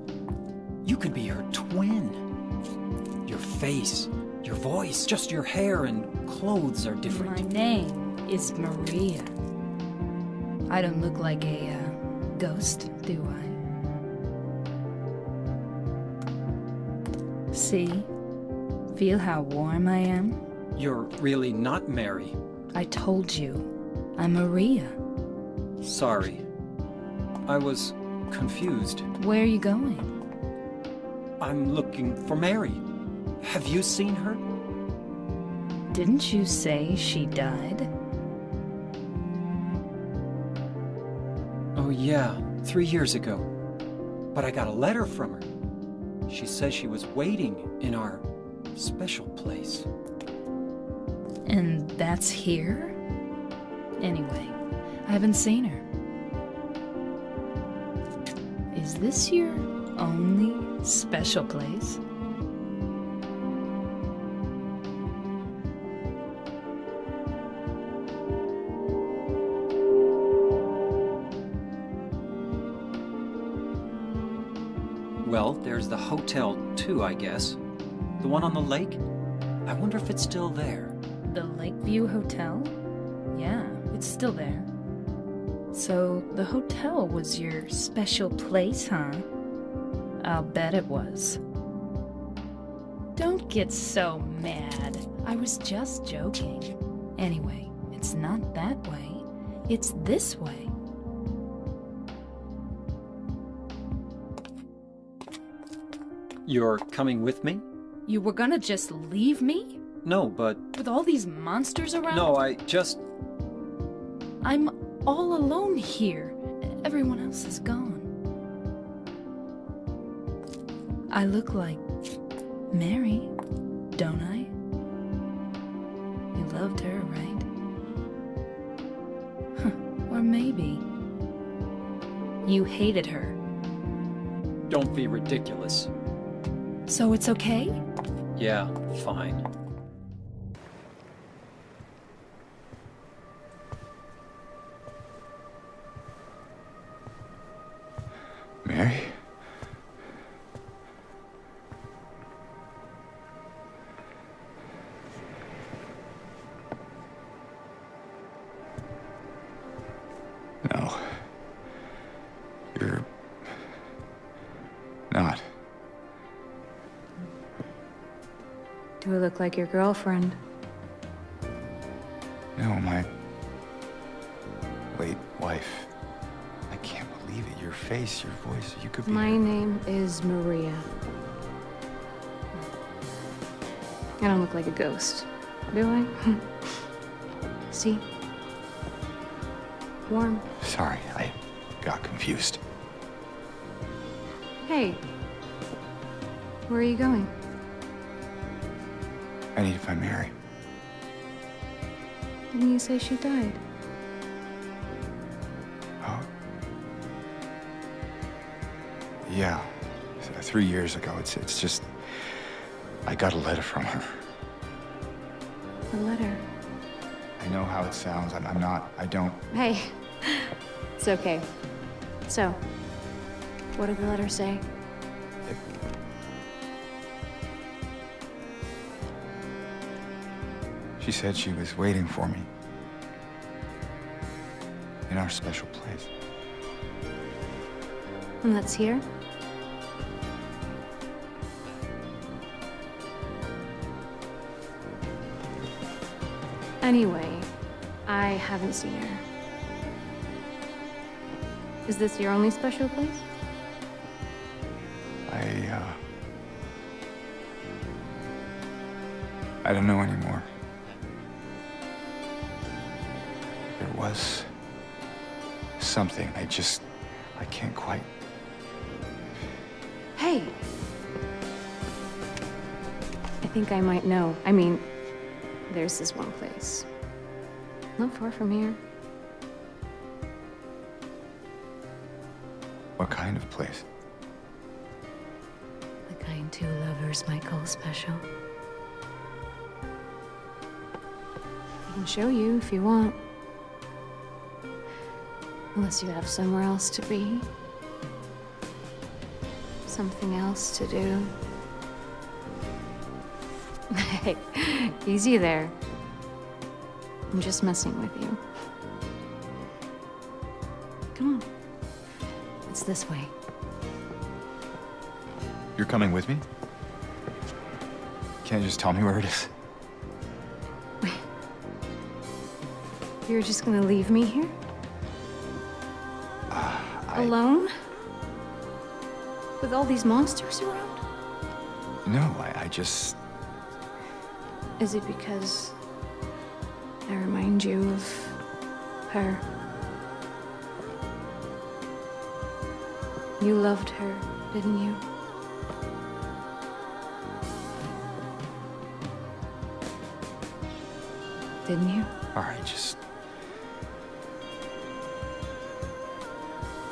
You could be her twin. Your face, your voice, just your hair and clothes are different. My name is Maria. I don't look like a ghost, do I? See? Feel how warm I am? You're really not Mary. I told you, I'm Maria. Sorry. I was confused. Where are you going? I'm looking for Mary. Have you seen her? Didn't you say she died? Oh yeah, 3 years ago. But I got a letter from her. She says she was waiting in our special place. And that's here? Anyway, I haven't seen her. Is this your only special place? Well, there's the hotel too, I guess. The one on the lake? I wonder if it's still there. The Lakeview Hotel? Yeah, it's still there. So, the hotel was your special place, huh? I'll bet it was. Don't get so mad. I was just joking. Anyway, it's not that way. It's this way. You're coming with me? You were gonna just leave me? No, but... With all these monsters around? No, I just... I'm all alone here. Everyone else is gone. I look like Mary, don't I? You loved her, right? Or maybe you hated her. Don't be ridiculous. So it's okay? Yeah, fine. Mary? No. You're not. Do I look like your girlfriend? No, my late wife. I can't believe it. Your face, your voice, you could be... My name is Maria. I don't look like a ghost, do I? See? Warm. Sorry, I got confused. Hey. Where are you going? I need to find Mary. Didn't you say she died? Oh. Yeah. 3 years ago. It's just... I got a letter from her. A letter? I know how it sounds. I'm not... I don't... Hey. It's okay. So, what did the letter say? She said she was waiting for me. In our special place. And that's here? Anyway, I haven't seen her. Is this your only special place? I don't know anymore. There was something. I can't quite. Hey! I think I might know. I mean, there's this one place. Not far from here. What kind of place? The kind two lovers might call special. I can show you if you want. Unless you have somewhere else to be. Something else to do. Hey, easy there. I'm just messing with you. Come on. It's this way. You're coming with me? Can't you just tell me where it is? You're just gonna leave me here? Alone? With all these monsters around? No, I just... Is it because I remind you of her? You loved her, didn't you? Didn't you? All right, just...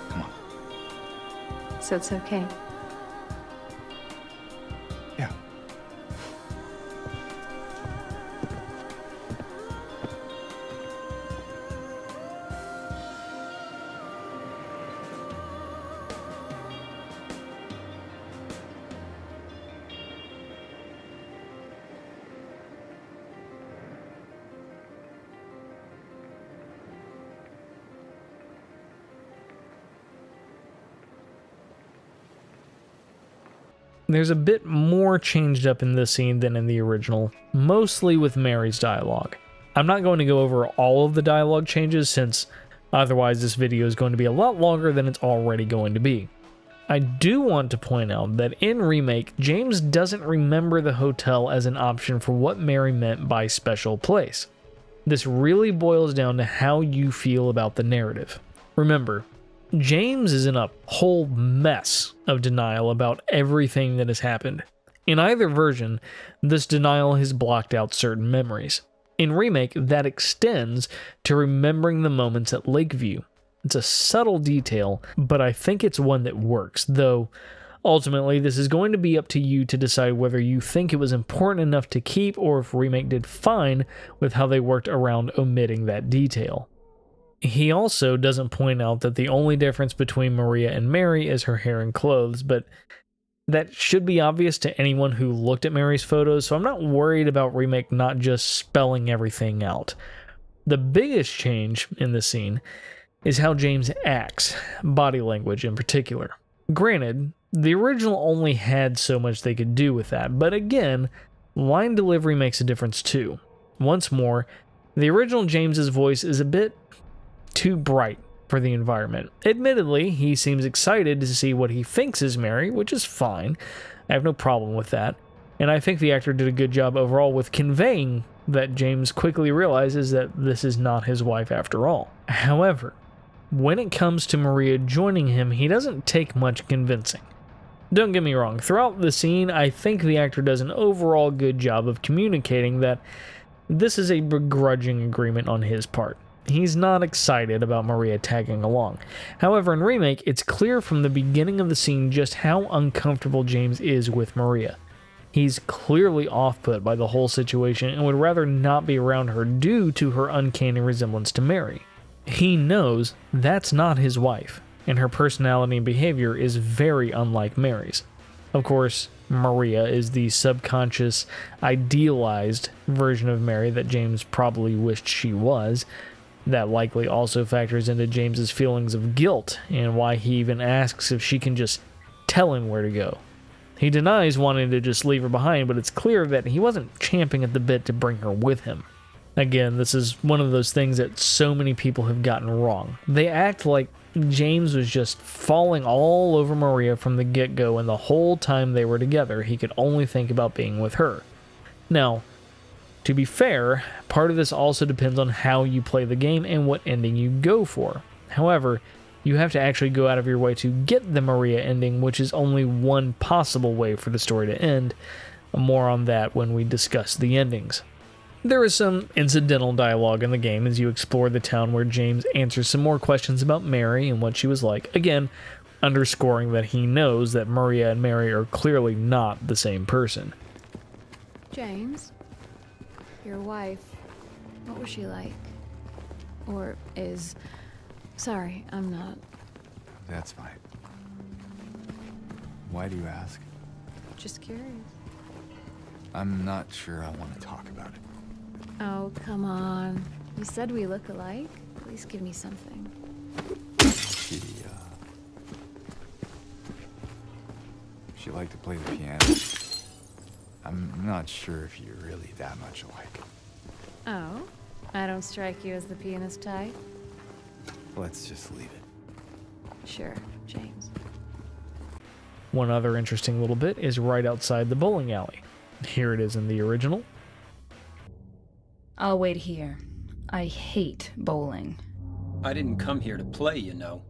Come on. So it's okay. Yeah. There's a bit more changed up in this scene than in the original, mostly with Mary's dialogue. I'm not going to go over all of the dialogue changes since otherwise this video is going to be a lot longer than it's already going to be. I do want to point out that in Remake, James doesn't remember the hotel as an option for what Mary meant by special place. This really boils down to how you feel about the narrative. Remember, James is in a whole mess of denial about everything that has happened. In either version, this denial has blocked out certain memories. In Remake, that extends to remembering the moments at Lakeview. It's a subtle detail, but I think it's one that works, though ultimately this is going to be up to you to decide whether you think it was important enough to keep or if Remake did fine with how they worked around omitting that detail. He also doesn't point out that the only difference between Maria and Mary is her hair and clothes, but that should be obvious to anyone who looked at Mary's photos, so I'm not worried about Remake not just spelling everything out. The biggest change in this scene is how James acts, body language in particular. Granted, the original only had so much they could do with that, but again, line delivery makes a difference too. Once more, the original James's voice is a bit too bright for the environment. Admittedly, he seems excited to see what he thinks is Mary, which is fine. I have no problem with that. And I think the actor did a good job overall with conveying that James quickly realizes that this is not his wife after all. However, when it comes to Maria joining him, he doesn't take much convincing. Don't get me wrong, throughout the scene, I think the actor does an overall good job of communicating that this is a begrudging agreement on his part. He's not excited about Maria tagging along. However, in Remake, it's clear from the beginning of the scene just how uncomfortable James is with Maria. He's clearly off-put by the whole situation and would rather not be around her due to her uncanny resemblance to Mary. He knows that's not his wife, and her personality and behavior is very unlike Mary's. Of course, Maria is the subconscious, idealized version of Mary that James probably wished she was. That likely also factors into James's feelings of guilt and why he even asks if she can just tell him where to go. He denies wanting to just leave her behind, but it's clear that he wasn't champing at the bit to bring her with him. Again, this is one of those things that so many people have gotten wrong. They act like James was just falling all over Maria from the get-go, and the whole time they were together, he could only think about being with her. Now, to be fair, part of this also depends on how you play the game and what ending you go for. However, you have to actually go out of your way to get the Maria ending, which is only one possible way for the story to end. More on that when we discuss the endings. There is some incidental dialogue in the game as you explore the town where James answers some more questions about Mary and what she was like, again, underscoring that he knows that Maria and Mary are clearly not the same person. James, your wife, what was she like? Or is Sorry, I'm not. That's fine. Why do you ask? Just curious. I'm not sure I want to talk about it. Oh, come on. You said we look alike. At least give me something. She liked to play the piano. I'm not sure if you're really that much alike. Oh? I don't strike you as the pianist type? Let's just leave it. Sure, James. One other interesting little bit is right outside the bowling alley. Here it is in the original. I'll wait here. I hate bowling. I didn't come here to play, you know.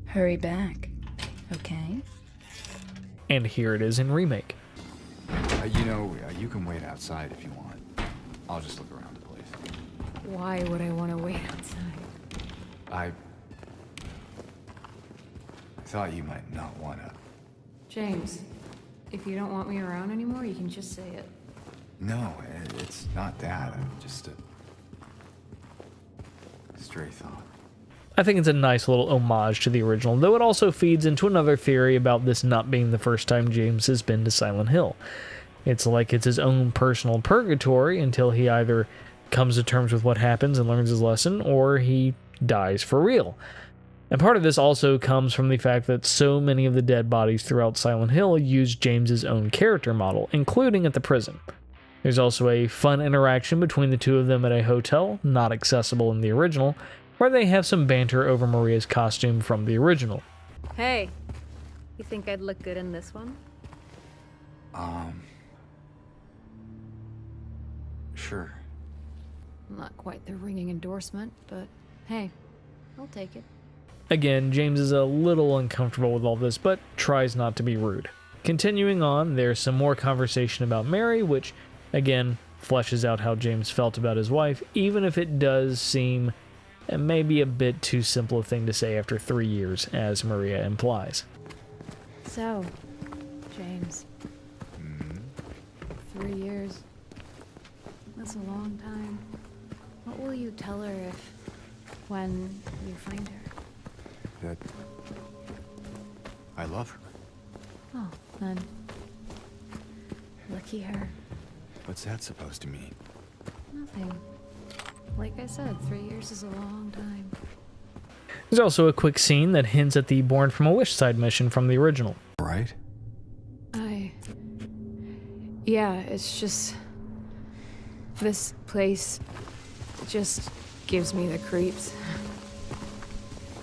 Hurry back, okay? And here it is in Remake. You can wait outside if you want. I'll just look around the place. Why would I want to wait outside? I thought you might not want to. James, if you don't want me around anymore, you can just say it. No, it's not that. Just a stray thought. I think it's a nice little homage to the original, though it also feeds into another theory about this not being the first time James has been to Silent Hill. It's like it's his own personal purgatory until he either comes to terms with what happens and learns his lesson, or he dies for real. And part of this also comes from the fact that so many of the dead bodies throughout Silent Hill use James's own character model, including at the prison. There's also a fun interaction between the two of them at a hotel, not accessible in the original, where they have some banter over Maria's costume from the original. Hey, you think I'd look good in this one? Sure. Not quite the ringing endorsement, but hey, I'll take it. Again, James is a little uncomfortable with all this, but tries not to be rude. Continuing on, there's some more conversation about Mary, which, again, fleshes out how James felt about his wife, even if it does seem maybe a bit too simple a thing to say after 3 years, as Maria implies. So, James. 3 years. That's a long time. What will you tell her when you find her? That I love her. Oh, then. Lucky her. What's that supposed to mean? Nothing. Like I said, 3 years is a long time. There's also a quick scene that hints at the Born from a Wish side mission from the original. Right? Yeah, it's just... This place just gives me the creeps.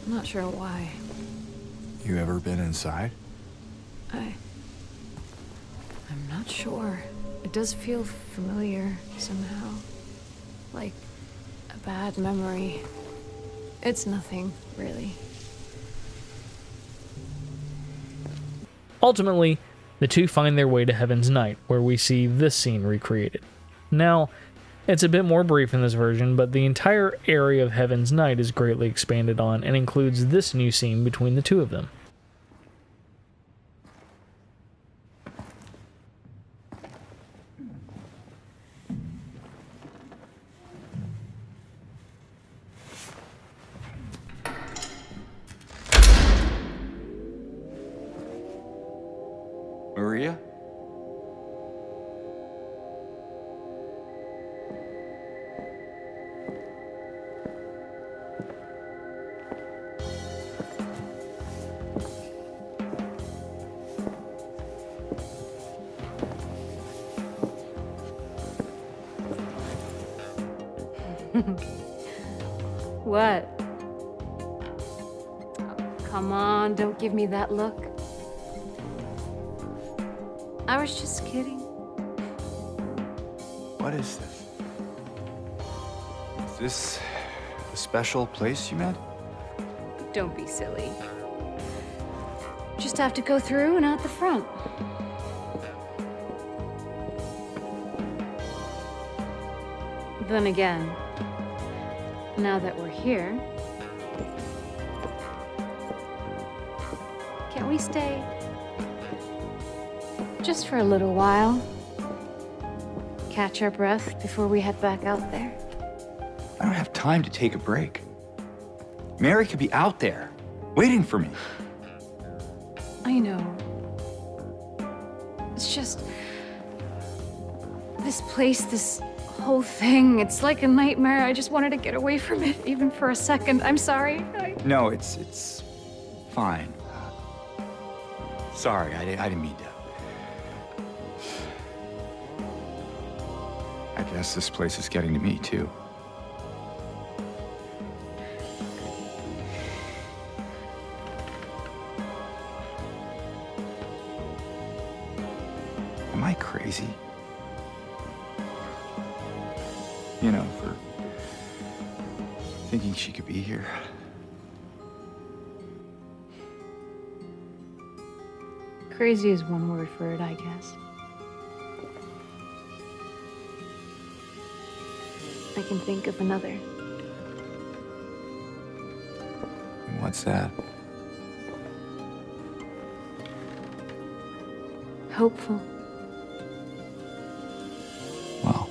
I'm not sure why. You ever been inside? I'm not sure. It does feel familiar somehow. Like a bad memory. It's nothing, really. Ultimately, the two find their way to Heaven's Night, where we see this scene recreated. Now, it's a bit more brief in this version, but the entire area of Heaven's Night is greatly expanded on and includes this new scene between the two of them. Maria? What? Oh, come on, don't give me that look. I was just kidding. What is this? Is this a special place you met? Don't be silly. Just have to go through and out the front. Then again, now that we're here, can't we stay? Just for a little while. Catch our breath before we head back out there. I don't have time to take a break. Mary could be out there, waiting for me. I know. It's just... this place, this whole thing, it's like a nightmare. I just wanted to get away from it, even for a second. I'm sorry. No, it's fine. Sorry, I didn't mean to. I guess this place is getting to me, too. Am I crazy? You know, for thinking she could be here. Crazy is one word for it, I guess. I can think of another. What's that? Hopeful. Well,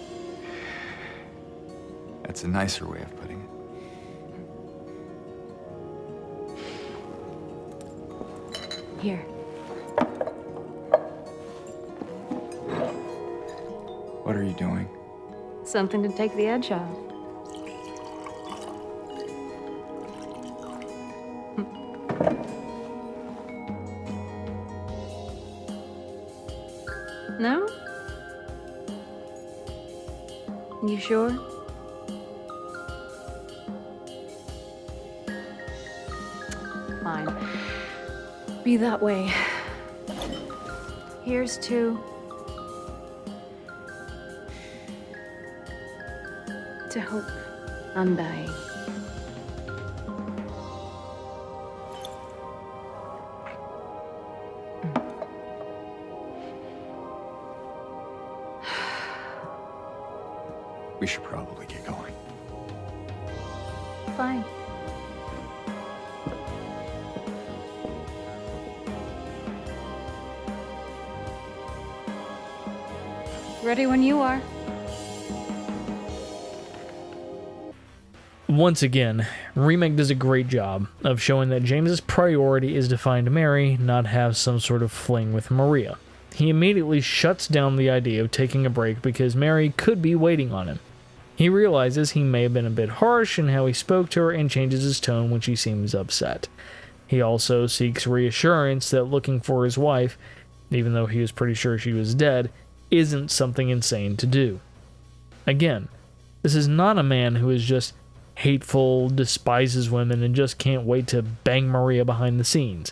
that's a nicer way of putting it. Here. What are you doing? Something to take the edge off. No? You sure? Fine. Be that way. Here's to... hope, undying. We should probably get going. Fine. Ready when you are. Once again, Remake does a great job of showing that James's priority is to find Mary, not have some sort of fling with Maria. He immediately shuts down the idea of taking a break because Mary could be waiting on him. He realizes he may have been a bit harsh in how he spoke to her and changes his tone when she seems upset. He also seeks reassurance that looking for his wife, even though he was pretty sure she was dead, isn't something insane to do. Again, this is not a man who is just hateful, despises women, and just can't wait to bang Maria behind the scenes.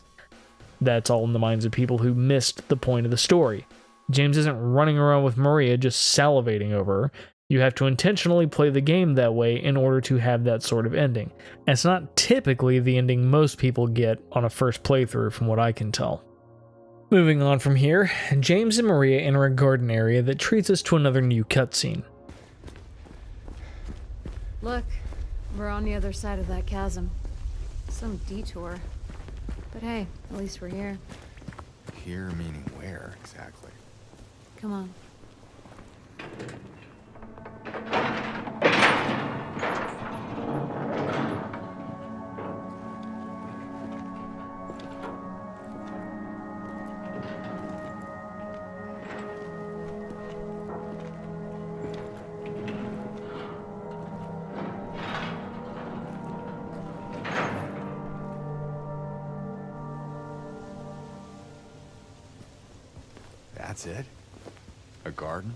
That's all in the minds of people who missed the point of the story. James isn't running around with Maria just salivating over her. You have to intentionally play the game that way in order to have that sort of ending. And it's not typically the ending most people get on a first playthrough from what I can tell. Moving on from here, James and Maria enter a garden area that treats us to another new cutscene. Look. We're on the other side of that chasm. Some detour. But hey, at least we're here. Here meaning where, exactly? Come on. That's it? A garden?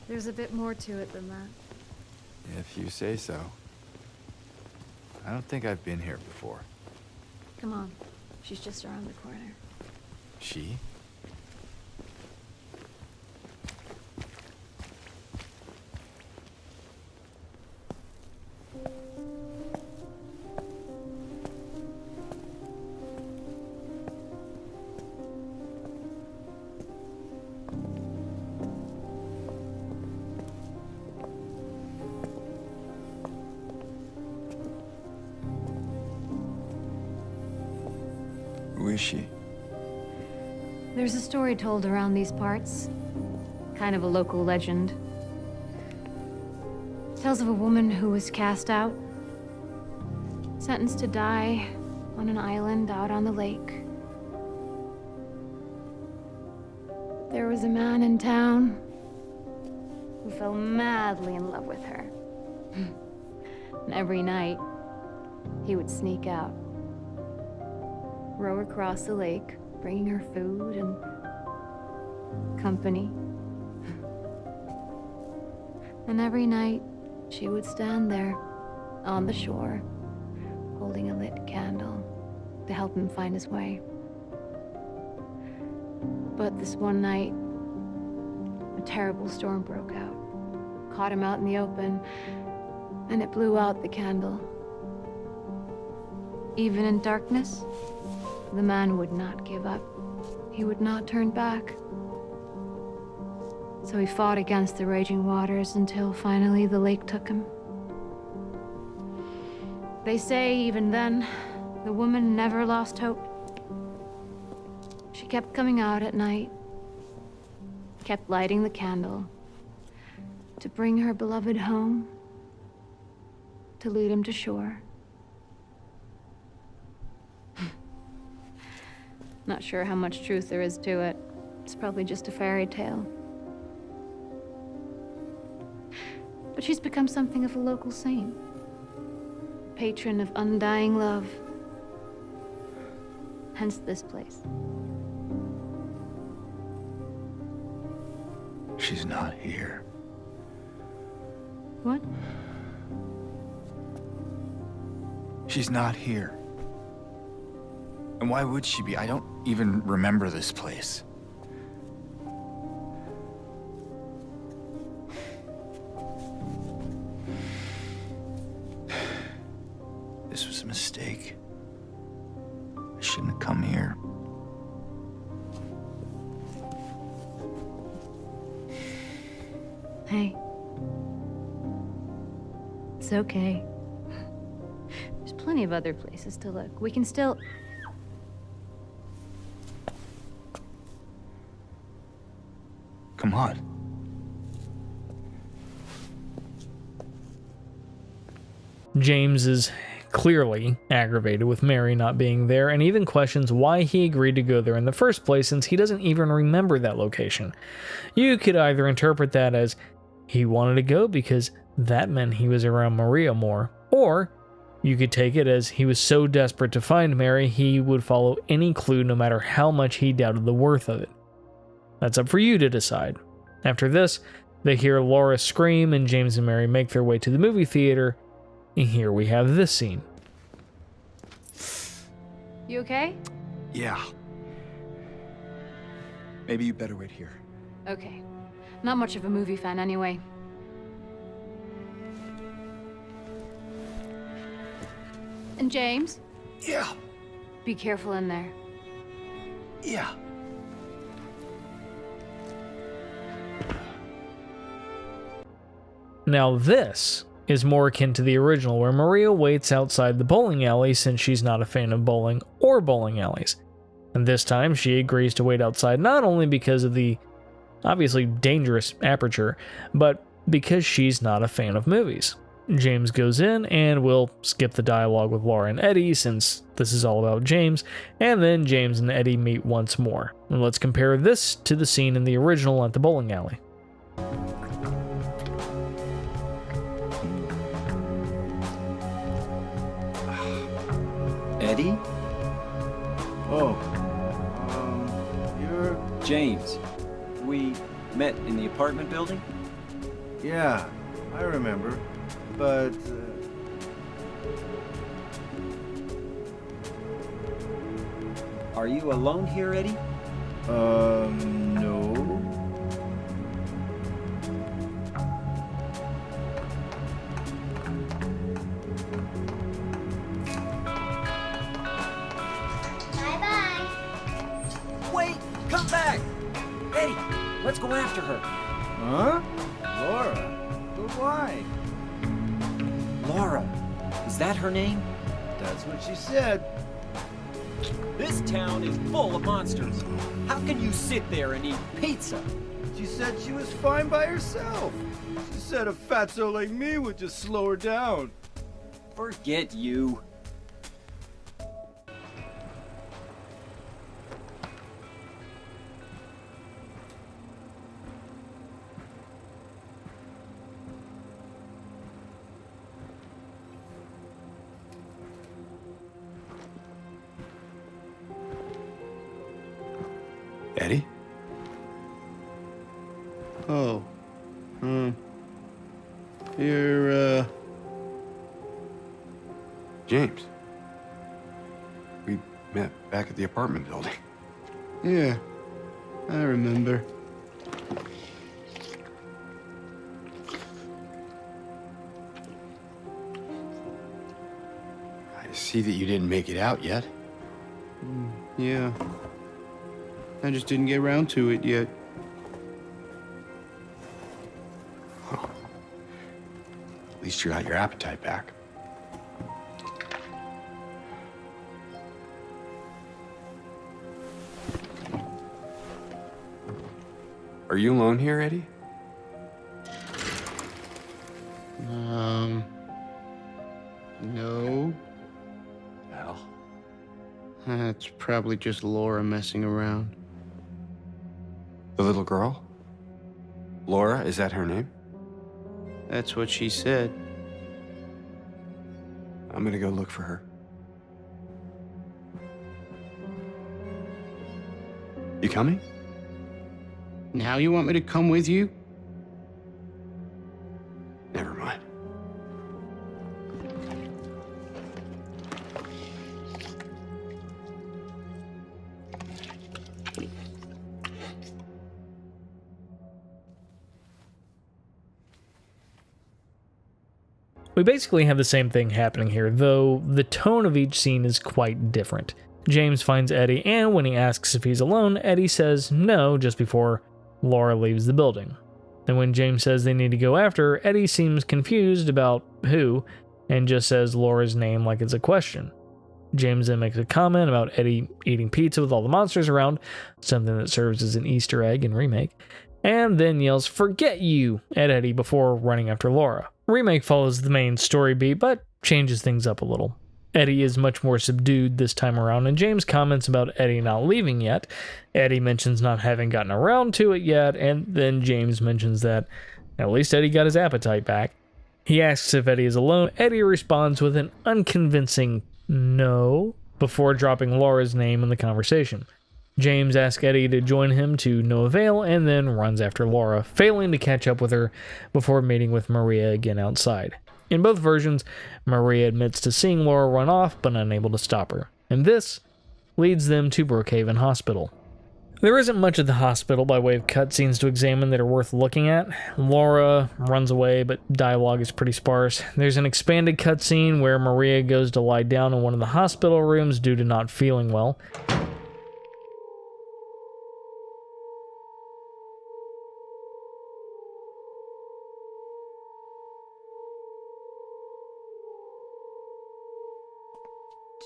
There's a bit more to it than that. If you say so. I don't think I've been here before. Come on. She's just around the corner. She? Who is she? There's a story told around these parts. Kind of a local legend. Tells of a woman who was cast out. sentenced to die on an island out on the lake. There was a man in town who fell madly in love with her. And every night, he would sneak out, row across the lake, bringing her food and company. And every night, she would stand there on the shore, holding a lit candle to help him find his way. But this one night, a terrible storm broke out, caught him out in the open, and it blew out the candle. Even in darkness, the man would not give up. He would not turn back. So he fought against the raging waters until finally the lake took him. They say even then, the woman never lost hope. She kept coming out at night, kept lighting the candle to bring her beloved home, to lead him to shore. Not sure how much truth there is to it. It's probably just a fairy tale. But she's become something of a local saint, patron of undying love. Hence this place. She's not here. What? She's not here. And why would she be? I don't even remember this place. This was a mistake. I shouldn't have come here. Hey. It's okay. There's plenty of other places to look. We can still... Come on. James is clearly aggravated with Mary not being there and even questions why he agreed to go there in the first place since he doesn't even remember that location. You could either interpret that as he wanted to go because that meant he was around Maria more, or you could take it as he was so desperate to find Mary he would follow any clue no matter how much he doubted the worth of it. That's up for you to decide. After this, they hear Laura scream and James and Mary make their way to the movie theater, and here we have this scene. You okay? Yeah. Maybe you better wait here. Okay. Not much of a movie fan anyway. And James? Yeah. Be careful in there. Yeah. Now this is more akin to the original where Maria waits outside the bowling alley since she's not a fan of bowling or bowling alleys. And this time she agrees to wait outside not only because of the obviously dangerous aperture, but because she's not a fan of movies. James goes in and we'll skip the dialogue with Laura and Eddie since this is all about James, and then James and Eddie meet once more. And let's compare this to the scene in the original at the bowling alley. Eddie? Oh, you're... James. We met in the apartment building? Yeah, I remember, but... Are you alone here, Eddie? No. Wait! Come back! Eddie, let's go after her. Huh? Laura? But why? Laura. Is that her name? That's what she said. This town is full of monsters. How can you sit there and eat pizza? She said she was fine by herself. She said a fatso like me would just slow her down. Forget you. Oh. You're, James. We met back at the apartment building. Yeah, I remember. I see that you didn't make it out yet. Yeah. I just didn't get around to it yet. At least you got your appetite back. Are you alone here, Eddie? No. Well. That's probably just Laura messing around. The little girl? Laura, is that her name? That's what she said. I'm gonna go look for her. You coming? Now you want me to come with you? Never mind. We basically have the same thing happening here, though the tone of each scene is quite different. James finds Eddie, and when he asks if he's alone, Eddie says no just before Laura leaves the building. And when James says they need to go after her, Eddie seems confused about who, and just says Laura's name like it's a question. James then makes a comment about Eddie eating pizza with all the monsters around, something that serves as an Easter egg in Remake, and then yells, "Forget you!" at Eddie before running after Laura. Remake follows the main story beat, but changes things up a little. Eddie is much more subdued this time around, and James comments about Eddie not leaving yet. Eddie mentions not having gotten around to it yet, and then James mentions that at least Eddie got his appetite back. He asks if Eddie is alone. Eddie responds with an unconvincing no, before dropping Laura's name in the conversation. James asks Eddie to join him to no avail, and then runs after Laura, failing to catch up with her before meeting with Maria again outside. In both versions, Maria admits to seeing Laura run off, but unable to stop her. And this leads them to Brookhaven Hospital. There isn't much at the hospital by way of cutscenes to examine that are worth looking at. Laura runs away, but dialogue is pretty sparse. There's an expanded cutscene where Maria goes to lie down in one of the hospital rooms due to not feeling well.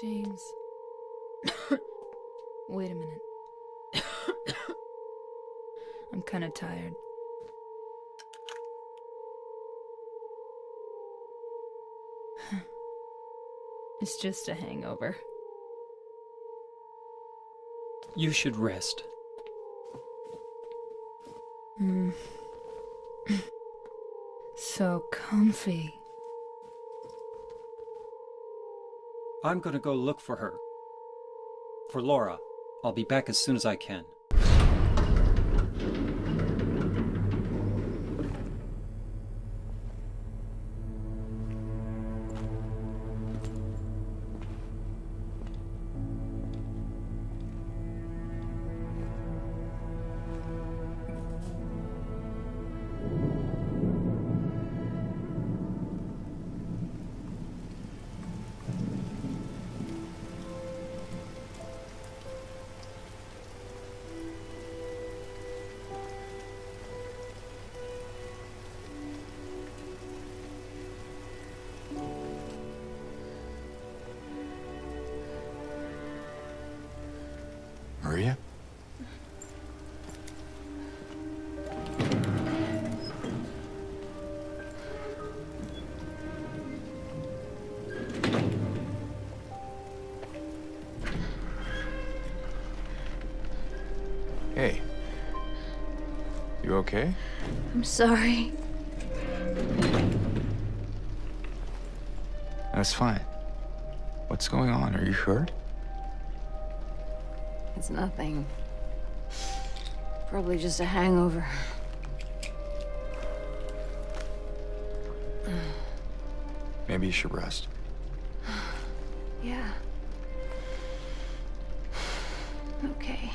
James. Wait a minute. I'm kind of tired. It's just a hangover. You should rest. So comfy. I'm gonna go look for her. For Laura. I'll be back as soon as I can. Maria? Hey. You okay? I'm sorry. That's fine. What's going on? Are you hurt? It's nothing. Probably just a hangover. Maybe you should rest. Yeah. Okay.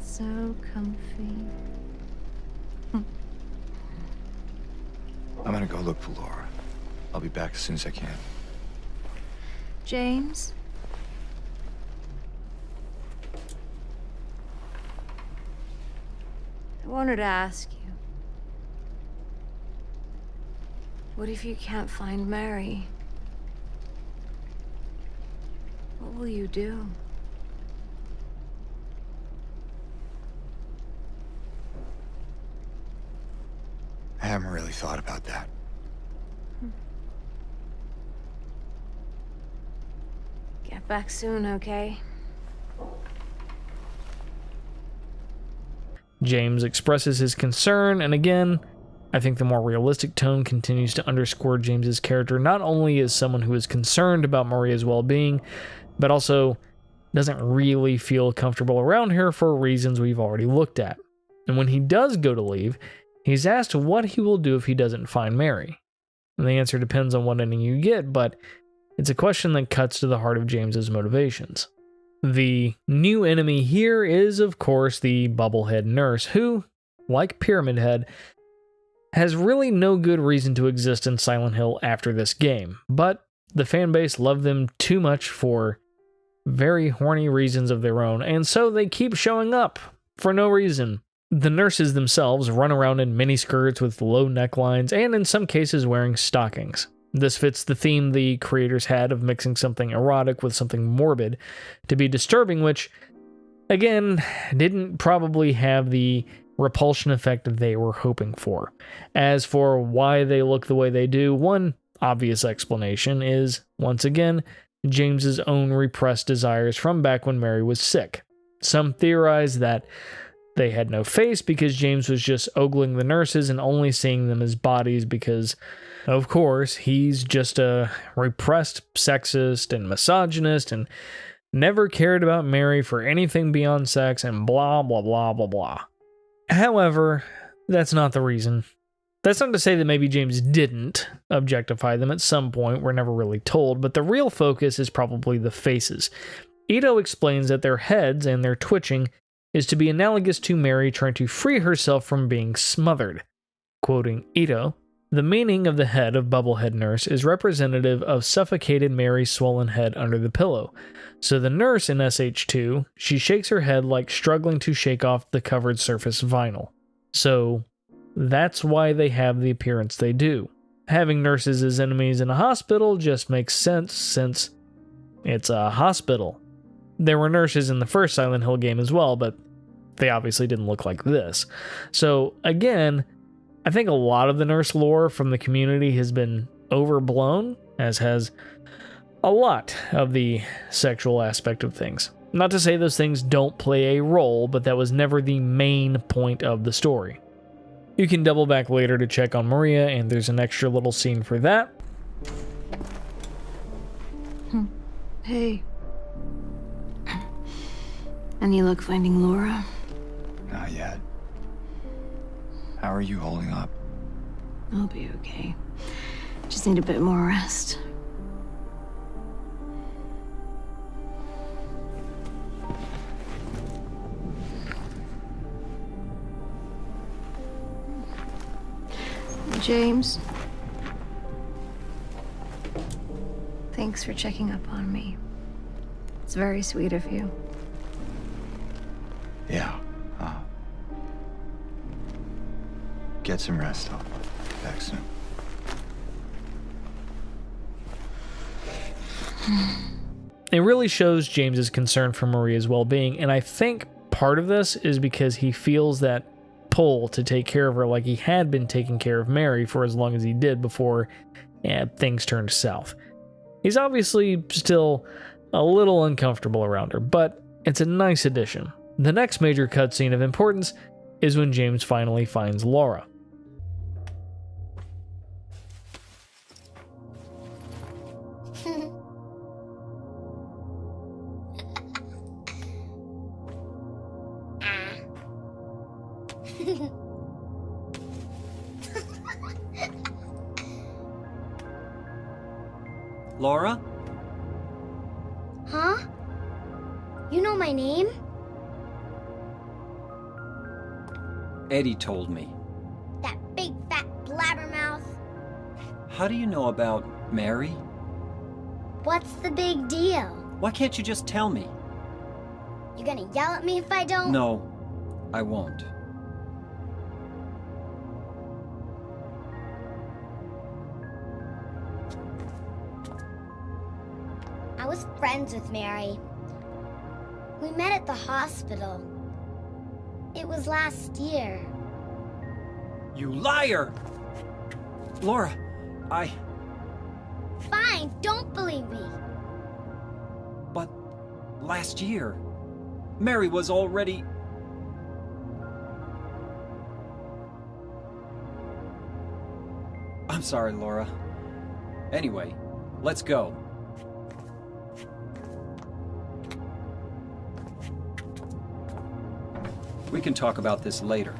So comfy. I'm gonna go look for Laura. I'll be back as soon as I can. James? I wanted to ask you. What if you can't find Mary? What will you do? I haven't really thought about that. Get back soon, okay? James expresses his concern, and again, I think the more realistic tone continues to underscore James's character not only as someone who is concerned about Maria's well-being, but also doesn't really feel comfortable around her for reasons we've already looked at. And when he does go to leave, he's asked what he will do if he doesn't find Mary. And the answer depends on what ending you get, but it's a question that cuts to the heart of James's motivations. The new enemy here is, of course, the Bubblehead Nurse, who, like Pyramid Head, has really no good reason to exist in Silent Hill after this game, but the fanbase love them too much for very horny reasons of their own, and so they keep showing up for no reason. The nurses themselves run around in miniskirts with low necklines, and in some cases wearing stockings. This fits the theme the creators had of mixing something erotic with something morbid to be disturbing, which, again, didn't probably have the repulsion effect they were hoping for. As for why they look the way they do, one obvious explanation is, once again, James's own repressed desires from back when Mary was sick. Some theorize that they had no face because James was just ogling the nurses and only seeing them as bodies because, of course, he's just a repressed sexist and misogynist and never cared about Mary for anything beyond sex and blah, blah, blah, blah, blah. However, that's not the reason. That's not to say that maybe James didn't objectify them at some point, we're never really told, but the real focus is probably the faces. Ito explains that their heads and their twitching is to be analogous to Mary trying to free herself from being smothered. Quoting Ito, "The meaning of the head of Bubblehead Nurse is representative of suffocated Mary's swollen head under the pillow. So the nurse in SH2, she shakes her head like struggling to shake off the covered surface vinyl. So that's why they have the appearance they do. Having nurses as enemies in a hospital just makes sense since it's a hospital. There were nurses in the first Silent Hill game as well, but they obviously didn't look like this. So again, I think a lot of the nurse lore from the community has been overblown, as has a lot of the sexual aspect of things. Not to say those things don't play a role, but that was never the main point of the story. You can double back later to check on Maria, and there's an extra little scene for that. Hey. Any luck finding Laura? Not yet. How are you holding up? I'll be okay. Just need a bit more rest. James. Thanks for checking up on me. It's very sweet of you. Yeah. Get some rest. I'll be back soon. It really shows James's concern for Maria's well-being, and I think part of this is because he feels that pull to take care of her like he had been taking care of Mary for as long as he did before things turned south. He's obviously still a little uncomfortable around her, but it's a nice addition. The next major cutscene of importance is when James finally finds Laura. Laura? Huh? You know my name? Eddie told me. That big fat blabbermouth. How do you know about Mary? What's the big deal? Why can't you just tell me? You gonna yell at me if I don't? No, I won't. I was friends with Mary. We met at the hospital. It was last year. You liar! Laura, Fine, don't believe me. But last year, Mary was already... I'm sorry, Laura. Anyway, let's go. We can talk about this later.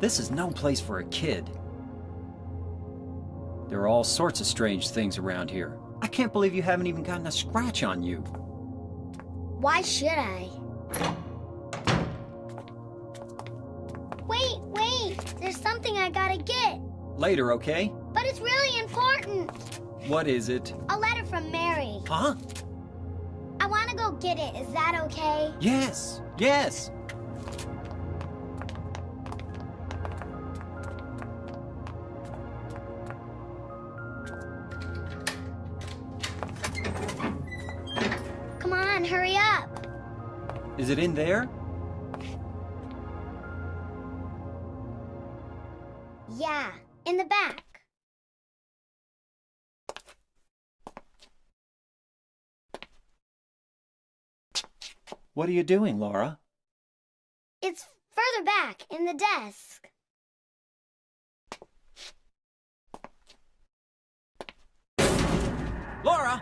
This is no place for a kid. There are all sorts of strange things around here. I can't believe you haven't even gotten a scratch on you. Why should I? Wait! There's something I gotta get. Later, okay? But it's really important. What is it? A letter from Mary. Huh? I wanna go get it. Is that okay? Yes! Yes! Come on, hurry up. Is it in there? Yeah, in the back. What are you doing, Laura? It's further back, in the desk. Laura!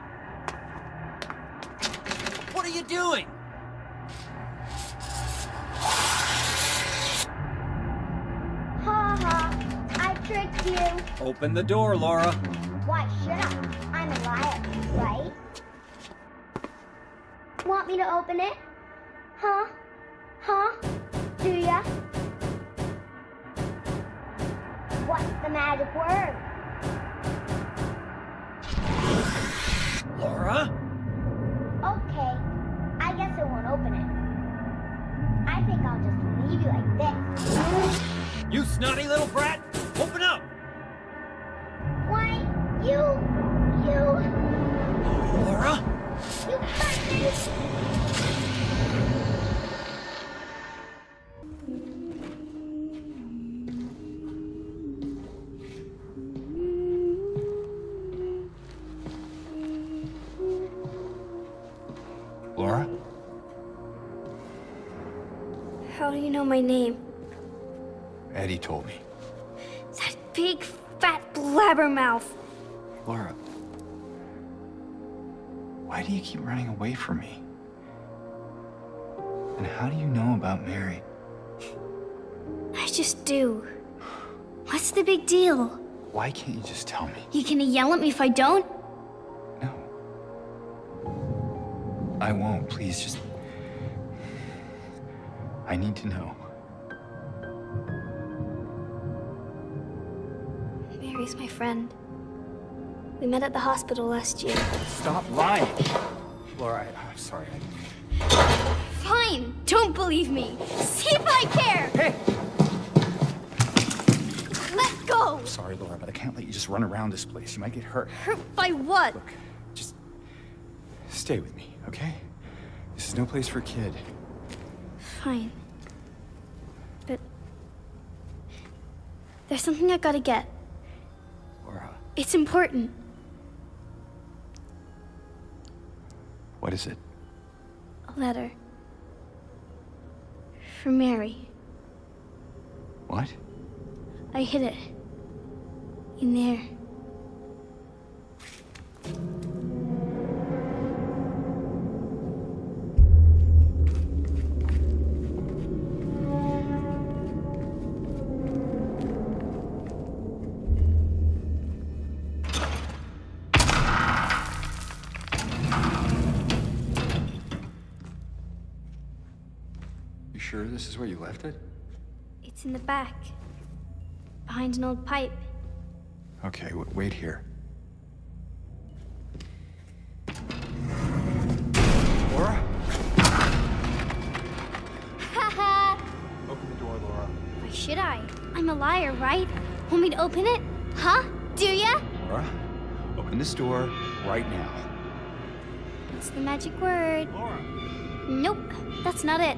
What are you doing? Ha ha, I tricked you. Open the door, Laura. Why should I? I'm a liar, right? Want me to open it? Huh? Do ya? What's the magic word? Laura? Okay, I guess it won't open it. I think I'll just leave you like this. You snotty little brat! Open up! Why, you... Laura? You hurt me! Laura? How do you know my name? Eddie told me. That big, fat blabbermouth. Laura, why do you keep running away from me? And how do you know about Mary? I just do. What's the big deal? Why can't you just tell me? You gonna yell at me if I don't? No. I won't. Please, just... I need to know. Mary's my friend. We met at the hospital last year. Stop lying! Laura, I'm sorry. Fine, don't believe me. See if I care. Hey! Let go. I'm sorry, Laura, but I can't let you just run around this place. You might get hurt. Hurt by what? Look, just stay with me, okay? This is no place for a kid. Fine. But there's something I gotta get. Laura. It's important. What is it? A letter. For Mary. What? I hid it. In there. sure this is where you left it? It's in the back. Behind an old pipe. Okay, wait here. Laura? Haha! Open the door, Laura. Why should I? I'm a liar, right? Want me to open it? Huh? Do ya? Laura, open this door right now. What's the magic word? Laura! Nope, that's not it.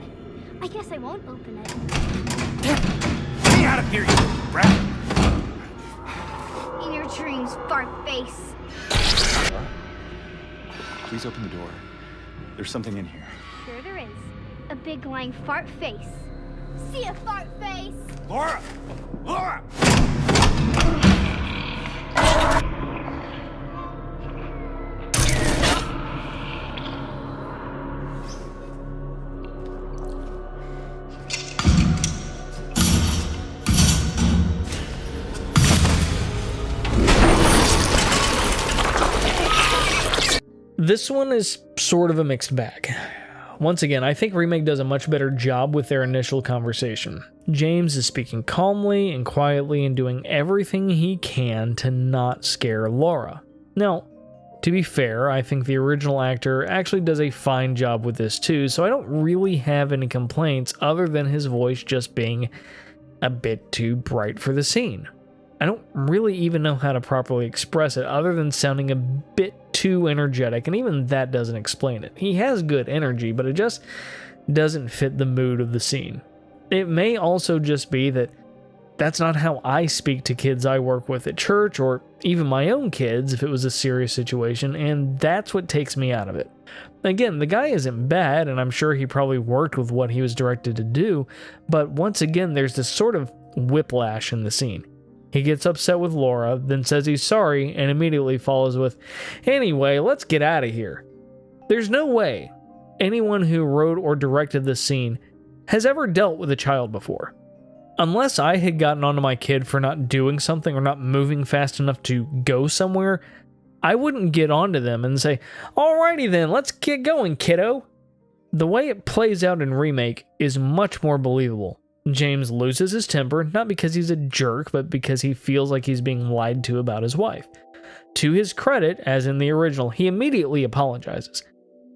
I guess I won't open it. Get out of here, you rat! In your dreams, fart face. Laura, please open the door. There's something in here. Sure there is. A big lying fart face. See ya, fart face! Laura! Laura! This one is sort of a mixed bag. Once again, I think Remake does a much better job with their initial conversation. James is speaking calmly and quietly and doing everything he can to not scare Laura. Now, to be fair, I think the original actor actually does a fine job with this too, so I don't really have any complaints other than his voice just being a bit too bright for the scene. I don't really even know how to properly express it other than sounding a bit too energetic, and even that doesn't explain it. He has good energy, but it just doesn't fit the mood of the scene. It may also just be that that's not how I speak to kids I work with at church, or even my own kids if it was a serious situation, and that's what takes me out of it. Again, the guy isn't bad, and I'm sure he probably worked with what he was directed to do, but once again, there's this sort of whiplash in the scene. He gets upset with Laura, then says he's sorry, and immediately follows with, "Anyway, let's get out of here." There's no way anyone who wrote or directed this scene has ever dealt with a child before. Unless I had gotten onto my kid for not doing something or not moving fast enough to go somewhere, I wouldn't get onto them and say, "Alrighty then, let's get going, kiddo." The way it plays out in Remake is much more believable. James loses his temper, not because he's a jerk, but because he feels like he's being lied to about his wife. To his credit, as in the original, he immediately apologizes.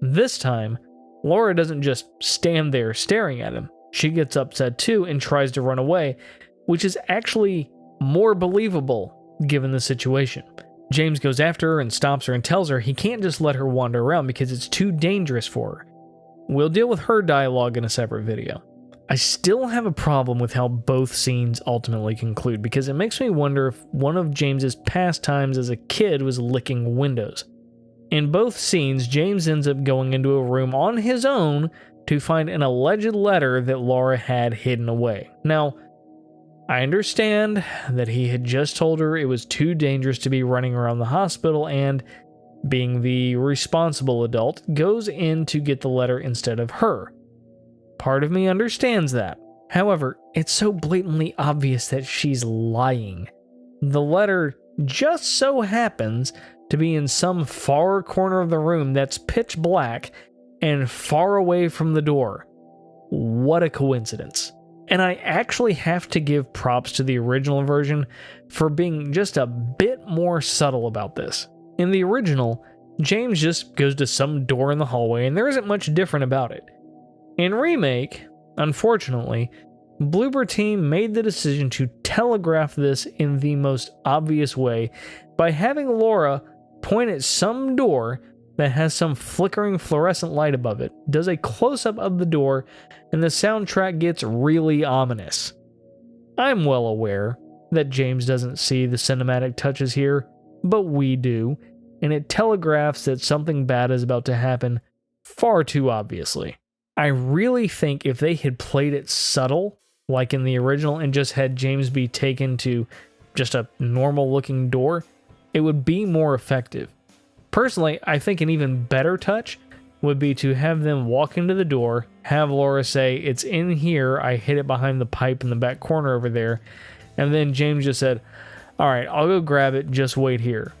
This time, Laura doesn't just stand there staring at him. She gets upset too and tries to run away, which is actually more believable given the situation. James goes after her and stops her and tells her he can't just let her wander around because it's too dangerous for her. We'll deal with her dialogue in a separate video. I still have a problem with how both scenes ultimately conclude because it makes me wonder if one of James's pastimes as a kid was licking windows. In both scenes, James ends up going into a room on his own to find an alleged letter that Laura had hidden away. Now, I understand that he had just told her it was too dangerous to be running around the hospital and, being the responsible adult, goes in to get the letter instead of her. Part of me understands that. However, it's so blatantly obvious that she's lying. The letter just so happens to be in some far corner of the room that's pitch black and far away from the door. What a coincidence. And I actually have to give props to the original version for being just a bit more subtle about this. In the original, James just goes to some door in the hallway and there isn't much different about it. In Remake, unfortunately, Bloober Team made the decision to telegraph this in the most obvious way by having Laura point at some door that has some flickering fluorescent light above it, does a close-up of the door, and the soundtrack gets really ominous. I'm well aware that James doesn't see the cinematic touches here, but we do, and it telegraphs that something bad is about to happen far too obviously. I really think if they had played it subtle, like in the original, and just had James be taken to just a normal-looking door, it would be more effective. Personally, I think an even better touch would be to have them walk into the door, have Laura say, "It's in here, I hid it behind the pipe in the back corner over there," and then James just said, "Alright, I'll go grab it, just wait here."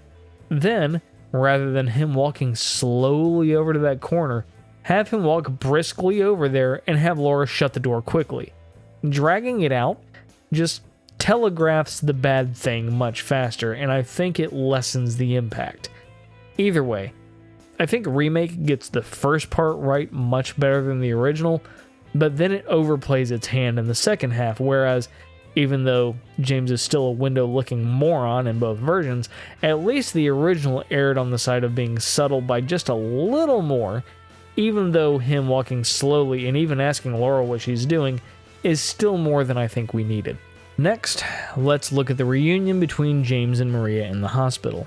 Then, rather than him walking slowly over to that corner, have him walk briskly over there and have Laura shut the door quickly. Dragging it out just telegraphs the bad thing much faster, and I think it lessens the impact. Either way, I think Remake gets the first part right much better than the original, but then it overplays its hand in the second half, whereas even though James is still a window-looking moron in both versions, at least the original erred on the side of being subtle by just a little more, even though him walking slowly and even asking Laura what she's doing is still more than I think we needed. Next, let's look at the reunion between James and Maria in the hospital.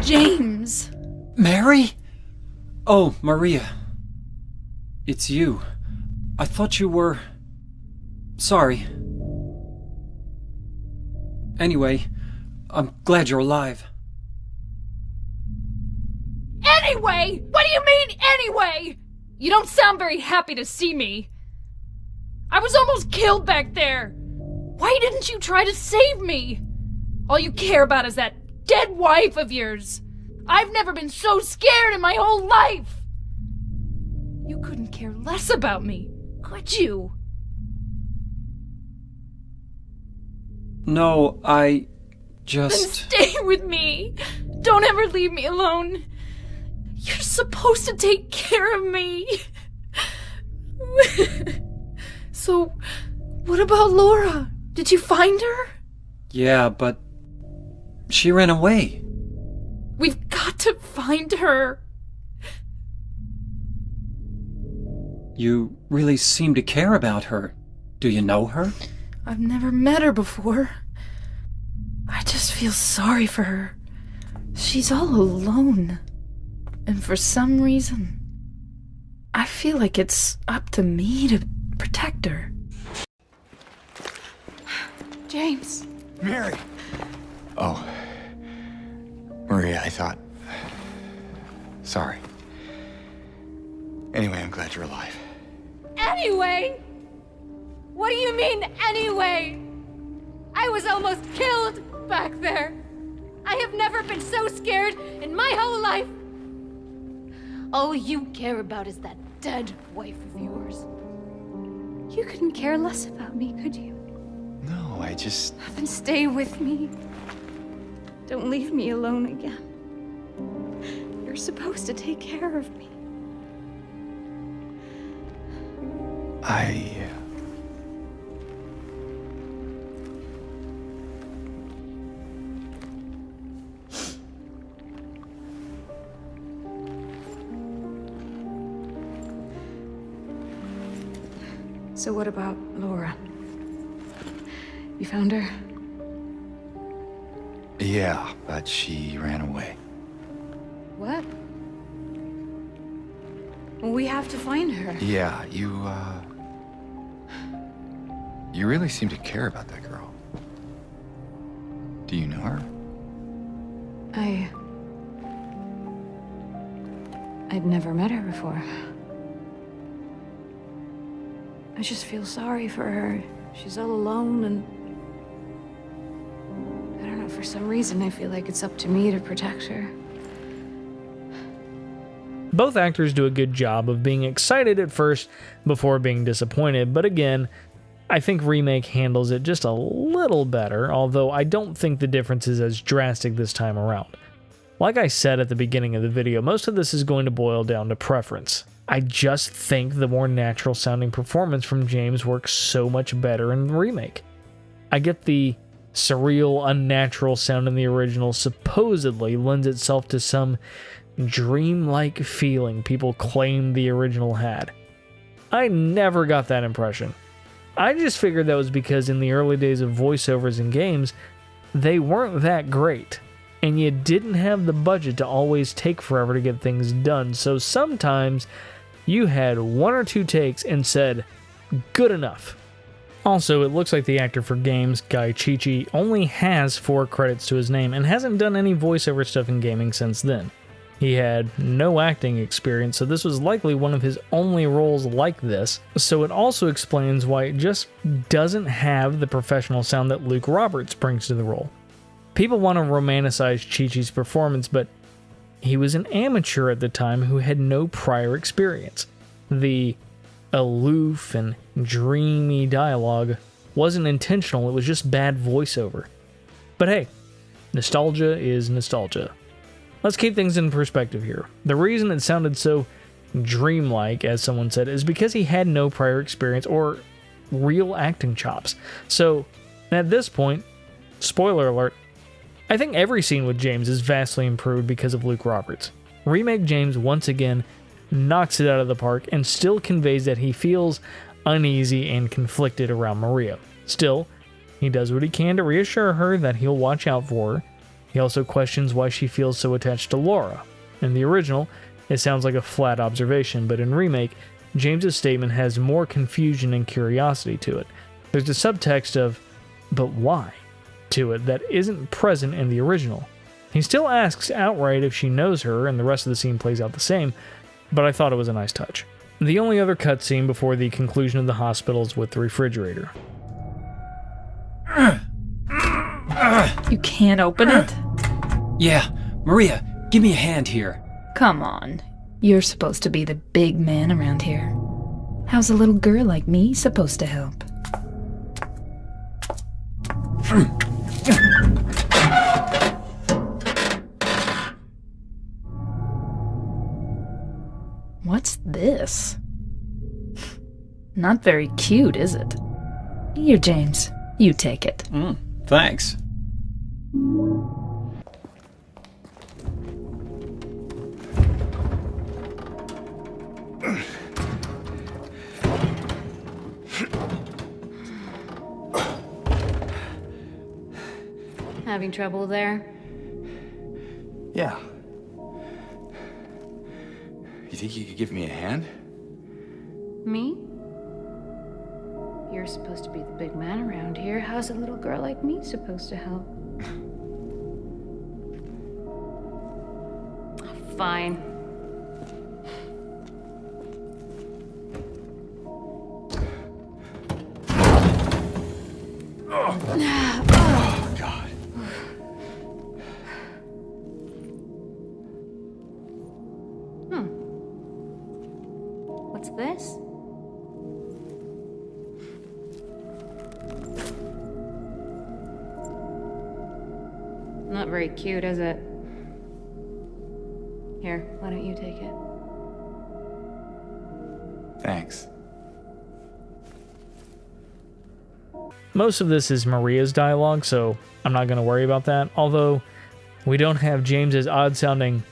James! Mary? Oh, Maria. It's you. I thought you were... Sorry. Anyway, I'm glad you're alive. Anyway? What do you mean, anyway? You don't sound very happy to see me. I was almost killed back there. Why didn't you try to save me? All you care about is that dead wife of yours. I've never been so scared in my whole life. You couldn't care less about me, could you? No, I just... Then stay with me. Don't ever leave me alone. You're supposed to take care of me. So, what about Laura? Did you find her? Yeah, but... she ran away. We've got to find her. You really seem to care about her. Do you know her? I've never met her before. I just feel sorry for her. She's all alone. And for some reason, I feel like it's up to me to protect her. James. Mary! Oh. Maria, I thought... Sorry. Anyway, I'm glad you're alive. Anyway? What do you mean, anyway? I was almost killed back there. I have never been so scared in my whole life. All you care about is that dead wife of yours. You couldn't care less about me, could you? No, I just... Then stay with me. Don't leave me alone again. You're supposed to take care of me. So what about Laura? You found her? Yeah, but she ran away. What? Well, we have to find her. Yeah, you really seem to care about that girl. Do you know her? I'd never met her before. I just feel sorry for her. She's all alone and... I don't know, for some reason I feel like it's up to me to protect her. Both actors do a good job of being excited at first before being disappointed, but again, I think Remake handles it just a little better, although I don't think the difference is as drastic this time around. Like I said at the beginning of the video, most of this is going to boil down to preference. I just think the more natural sounding performance from James works so much better in the remake. I get the surreal, unnatural sound in the original supposedly lends itself to some dreamlike feeling people claim the original had. I never got that impression. I just figured that was because in the early days of voiceovers in games, they weren't that great, and you didn't have the budget to always take forever to get things done, so sometimes you had one or two takes and said, good enough. Also, it looks like the actor for games, Guy Chichi, only has 4 credits to his name and hasn't done any voiceover stuff in gaming since then. He had no acting experience, so this was likely one of his only roles like this, so it also explains why it just doesn't have the professional sound that Luke Roberts brings to the role. People want to romanticize Chi-Chi's performance, but he was an amateur at the time who had no prior experience. The aloof and dreamy dialogue wasn't intentional, it was just bad voiceover. But hey, nostalgia is nostalgia. Let's keep things in perspective here. The reason it sounded so dreamlike, as someone said, is because he had no prior experience or real acting chops. So, at this point, spoiler alert, I think every scene with James is vastly improved because of Luke Roberts. Remake James once again knocks it out of the park and still conveys that he feels uneasy and conflicted around Maria. Still, he does what he can to reassure her that he'll watch out for her. He also questions why she feels so attached to Laura. In the original, it sounds like a flat observation, but in Remake, James's statement has more confusion and curiosity to it. There's a subtext of, but why, to it that isn't present in the original. He still asks outright if she knows her, and the rest of the scene plays out the same, but I thought it was a nice touch. The only other cutscene before the conclusion of the hospital is with the refrigerator. You can't open it? Yeah, Maria, give me a hand here. Come on. You're supposed to be the big man around here. How's a little girl like me supposed to help? What's this? Not very cute, is it? Here, James. You take it. Thanks. Having trouble there? Yeah. You think you could give me a hand? Me? You're supposed to be the big man around here. How's a little girl like me supposed to help? Fine. Oh, God. What's this? Not very cute, is it? Here, why don't you take it? Thanks. Most of this is Maria's dialogue, so I'm not going to worry about that, although we don't have James's odd-sounding,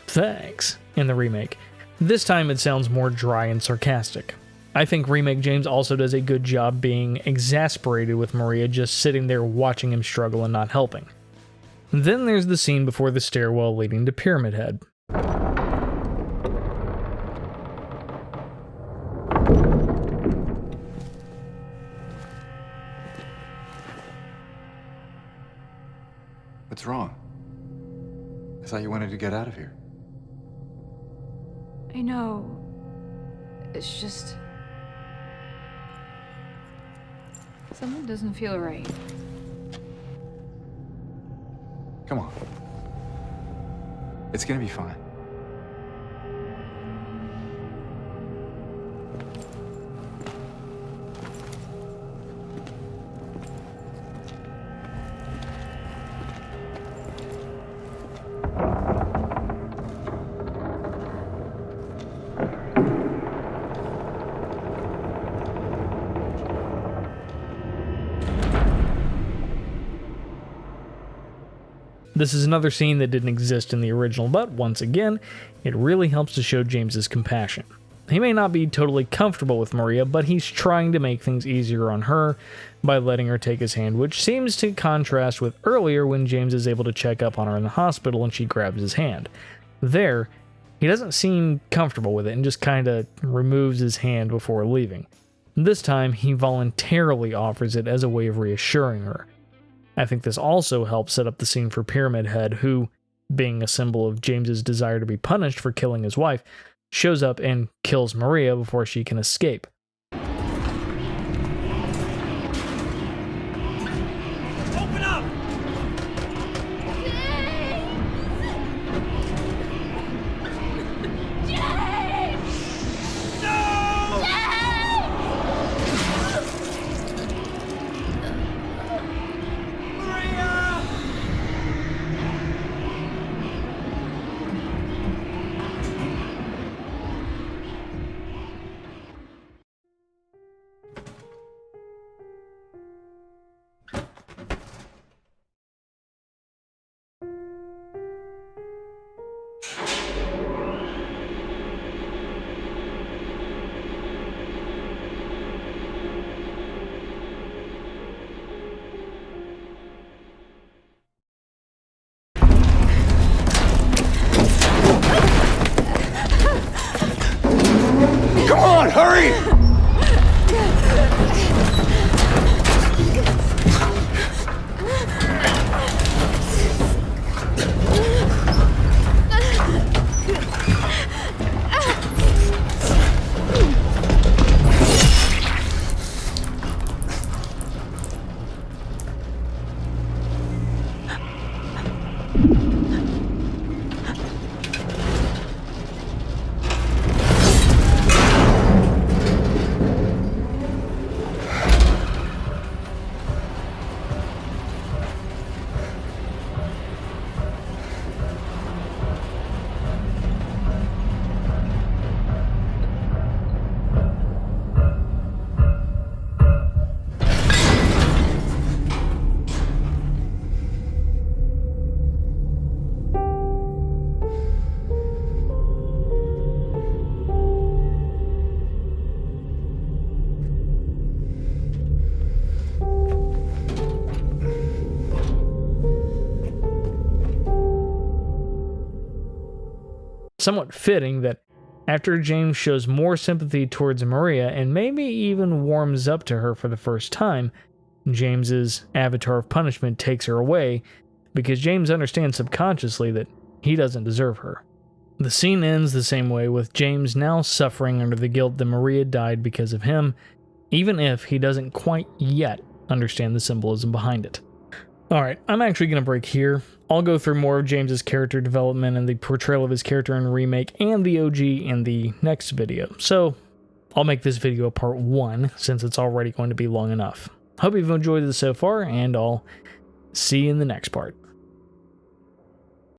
thanks, in the remake. This time it sounds more dry and sarcastic. I think Remake James also does a good job being exasperated with Maria just sitting there watching him struggle and not helping. Then there's the scene before the stairwell leading to Pyramid Head. What's wrong? I thought you wanted to get out of here. I know. It's just... something doesn't feel right. Come on. It's gonna be fine. This is another scene that didn't exist in the original, but once again, it really helps to show James's compassion. He may not be totally comfortable with Maria, but he's trying to make things easier on her by letting her take his hand, which seems to contrast with earlier when James is able to check up on her in the hospital and she grabs his hand. There, he doesn't seem comfortable with it and just kind of removes his hand before leaving. This time, he voluntarily offers it as a way of reassuring her. I think this also helps set up the scene for Pyramid Head, who, being a symbol of James's desire to be punished for killing his wife, shows up and kills Maria before she can escape. Open up! on, hurry! Somewhat fitting that after James shows more sympathy towards Maria and maybe even warms up to her for the first time, James's avatar of punishment takes her away because James understands subconsciously that he doesn't deserve her. The scene ends the same way, with James now suffering under the guilt that Maria died because of him, even if he doesn't quite yet understand the symbolism behind it. Alright, I'm actually going to break here. I'll go through more of James's character development and the portrayal of his character in Remake and the OG in the next video. So, I'll make this video part 1 since it's already going to be long enough. Hope you've enjoyed this so far, and I'll see you in the next part.